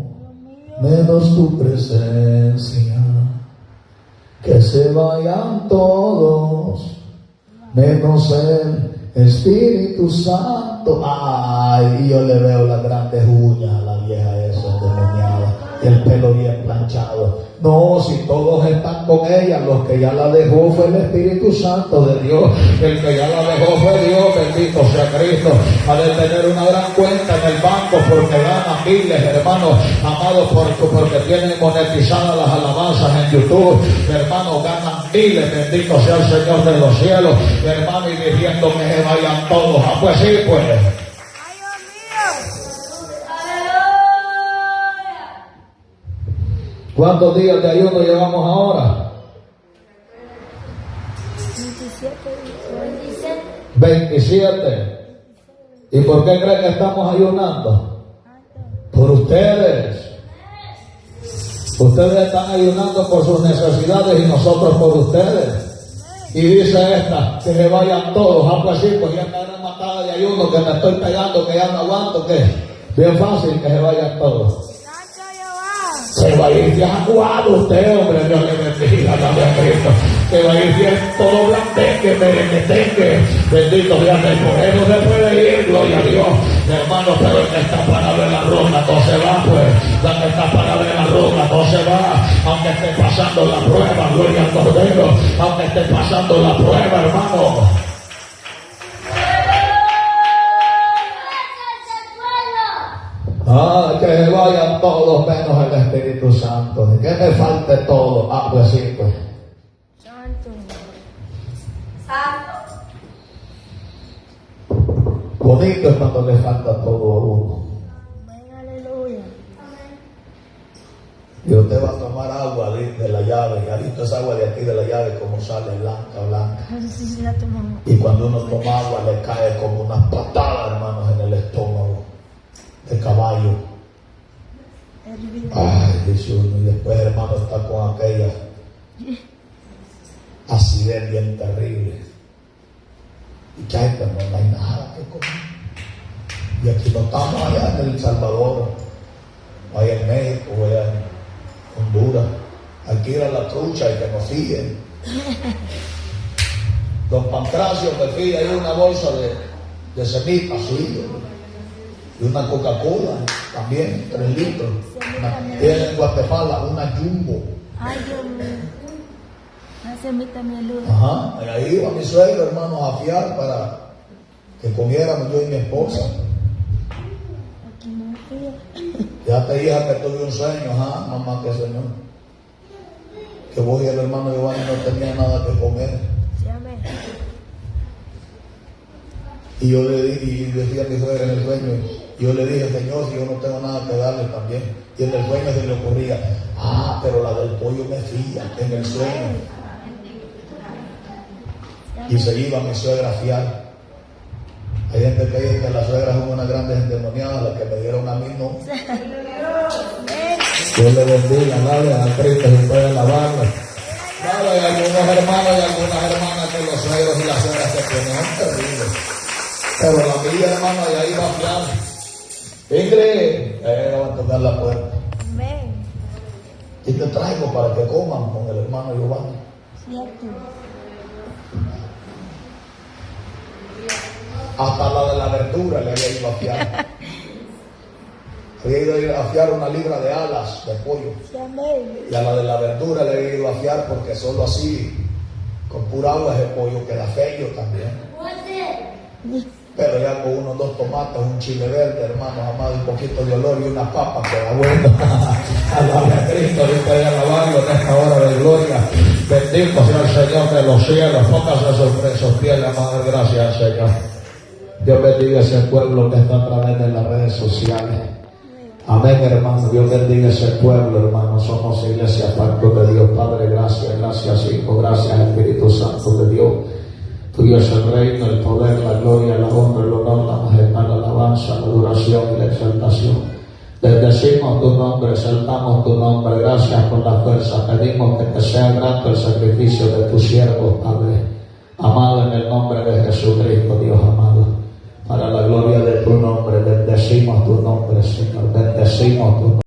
menos tu presencia. Que se vayan todos, menos el Espíritu Santo. Ay, yo le veo las grandes uñas a la vieja esa endemoniada, el pelo bien planchado. No, si todos están con ella, los que ya la dejó fue el Espíritu Santo de Dios. El que ya la dejó fue Dios, bendito sea Cristo. Ha de tener una gran cuenta en el banco porque gana miles, hermanos amados, porque tienen monetizadas las alabanzas en YouTube. Hermanos, ganan miles, bendito sea el Señor de los cielos. Hermano, y diciendo que se vayan todos. Ah, pues sí, pues. ¿Cuántos días de ayuno llevamos ahora? 27. ¿Y por qué creen que estamos ayunando? Por ustedes. Ustedes están ayunando por sus necesidades y nosotros por ustedes. Y dice esta, que se vayan todos. Ah, pues sí, pues ya me han matado de ayuno, que me estoy pegando, que ya no aguanto, que bien fácil que se vayan todos. Se va a ir ya jugado usted, hombre, Dios le bendiga, dame a Cristo. Que va a ir bien todo blandengue, merenguetengue, bendito Dios, por eso se puede ir, gloria a Dios, hermano, pero el que está parado en la ronda no se va, pues, la que está parado en la ronda no se va, aunque esté pasando la prueba, gloria al Cordero, aunque esté pasando la prueba, hermano. Ah, que se vayan todos menos el Espíritu Santo. Que me falte todo. Ah, pues sí, pues. Santo. Bonito es cuando le falta todo a uno. Aleluya. Y usted va a tomar agua de la llave. Y ahorita esa agua de aquí de la llave como sale blanca, blanca. Sí, la tomamos. Y cuando uno toma agua le cae como unas patadas, hermanos, en el estómago. De caballo. Ay, dice uno, y después, hermano, está con aquella acidez bien terrible. Y que hay, pero no hay nada que comer. Y aquí no estamos allá en El Salvador, o allá en México, o allá en Honduras. Aquí era la trucha y que nos fíen. Don Pancracio me fíe ahí una bolsa de semitas, sí, y una Coca-Cola también, 3 litros. Tiene en Guatemala una Jumbo. Ay, Dios mío. Una semita mi luz. Ajá, y ahí iba mi suegro, hermanos, a fiar para que comiéramos yo y mi esposa. Aquí no fío. Ya te dije que tuve un sueño, ajá, mamá, que señor. Que vos y el hermano Giovanni no tenían nada que comer. Sí, amén. Y yo le dije, y decía mi suegra en el sueño, yo le dije, Señor, si yo no tengo nada que darle también. Y en el sueño se le ocurría, pero la del pollo me fía, en el sueño. Y se iba mi suegra a fiar. Hay gente que dice que las suegras son unas grandes endemoniadas, las que me dieron a mí no. Dios le bendiga, dale a Cristo si puede alabarla. Claro, hay algunos hermanos y algunas hermanas que los suegros y las suegras se ponen terribles. Pero la mía, hermano, ya iba a fiar. Ingrid, va a tocar la puerta. Amén. Y te traigo para que coman con el hermano Giovanni. Cierto. Hasta la de la verdura le había ido a fiar. Había ido a fiar 1 libra de alas de pollo. Sí, amén. Y a la de la verdura le había ido a fiar porque solo así, con pura agua ese pollo queda feo también. Pero ya con 1 o 2 tomates, un chile verde, hermanos amados, un poquito de olor y una papa queda bueno. Alabe a Cristo, Dios te alabarlo en esta hora de gloria. Bendito sea el Señor de los cielos. Póngase sobre esos pies, amado, gracias al Señor. Dios bendiga ese pueblo que está a través de las redes sociales. Amén, hermano. Dios bendiga ese pueblo, hermano. Somos iglesia Pacto de Dios. Padre, gracias, gracias, Hijo, gracias, Espíritu Santo de Dios. Tuyo es el reino, el poder, la gloria, la honra, el honor, la majestad, la alabanza, la adoración y la exaltación. Bendecimos tu nombre, exaltamos tu nombre. Gracias por la fuerza. Pedimos que te sea grato el sacrificio de tu siervo, Padre. Amado, en el nombre de Jesucristo, Dios amado. Para la gloria de tu nombre, bendecimos tu nombre, Señor. Bendecimos tu nombre.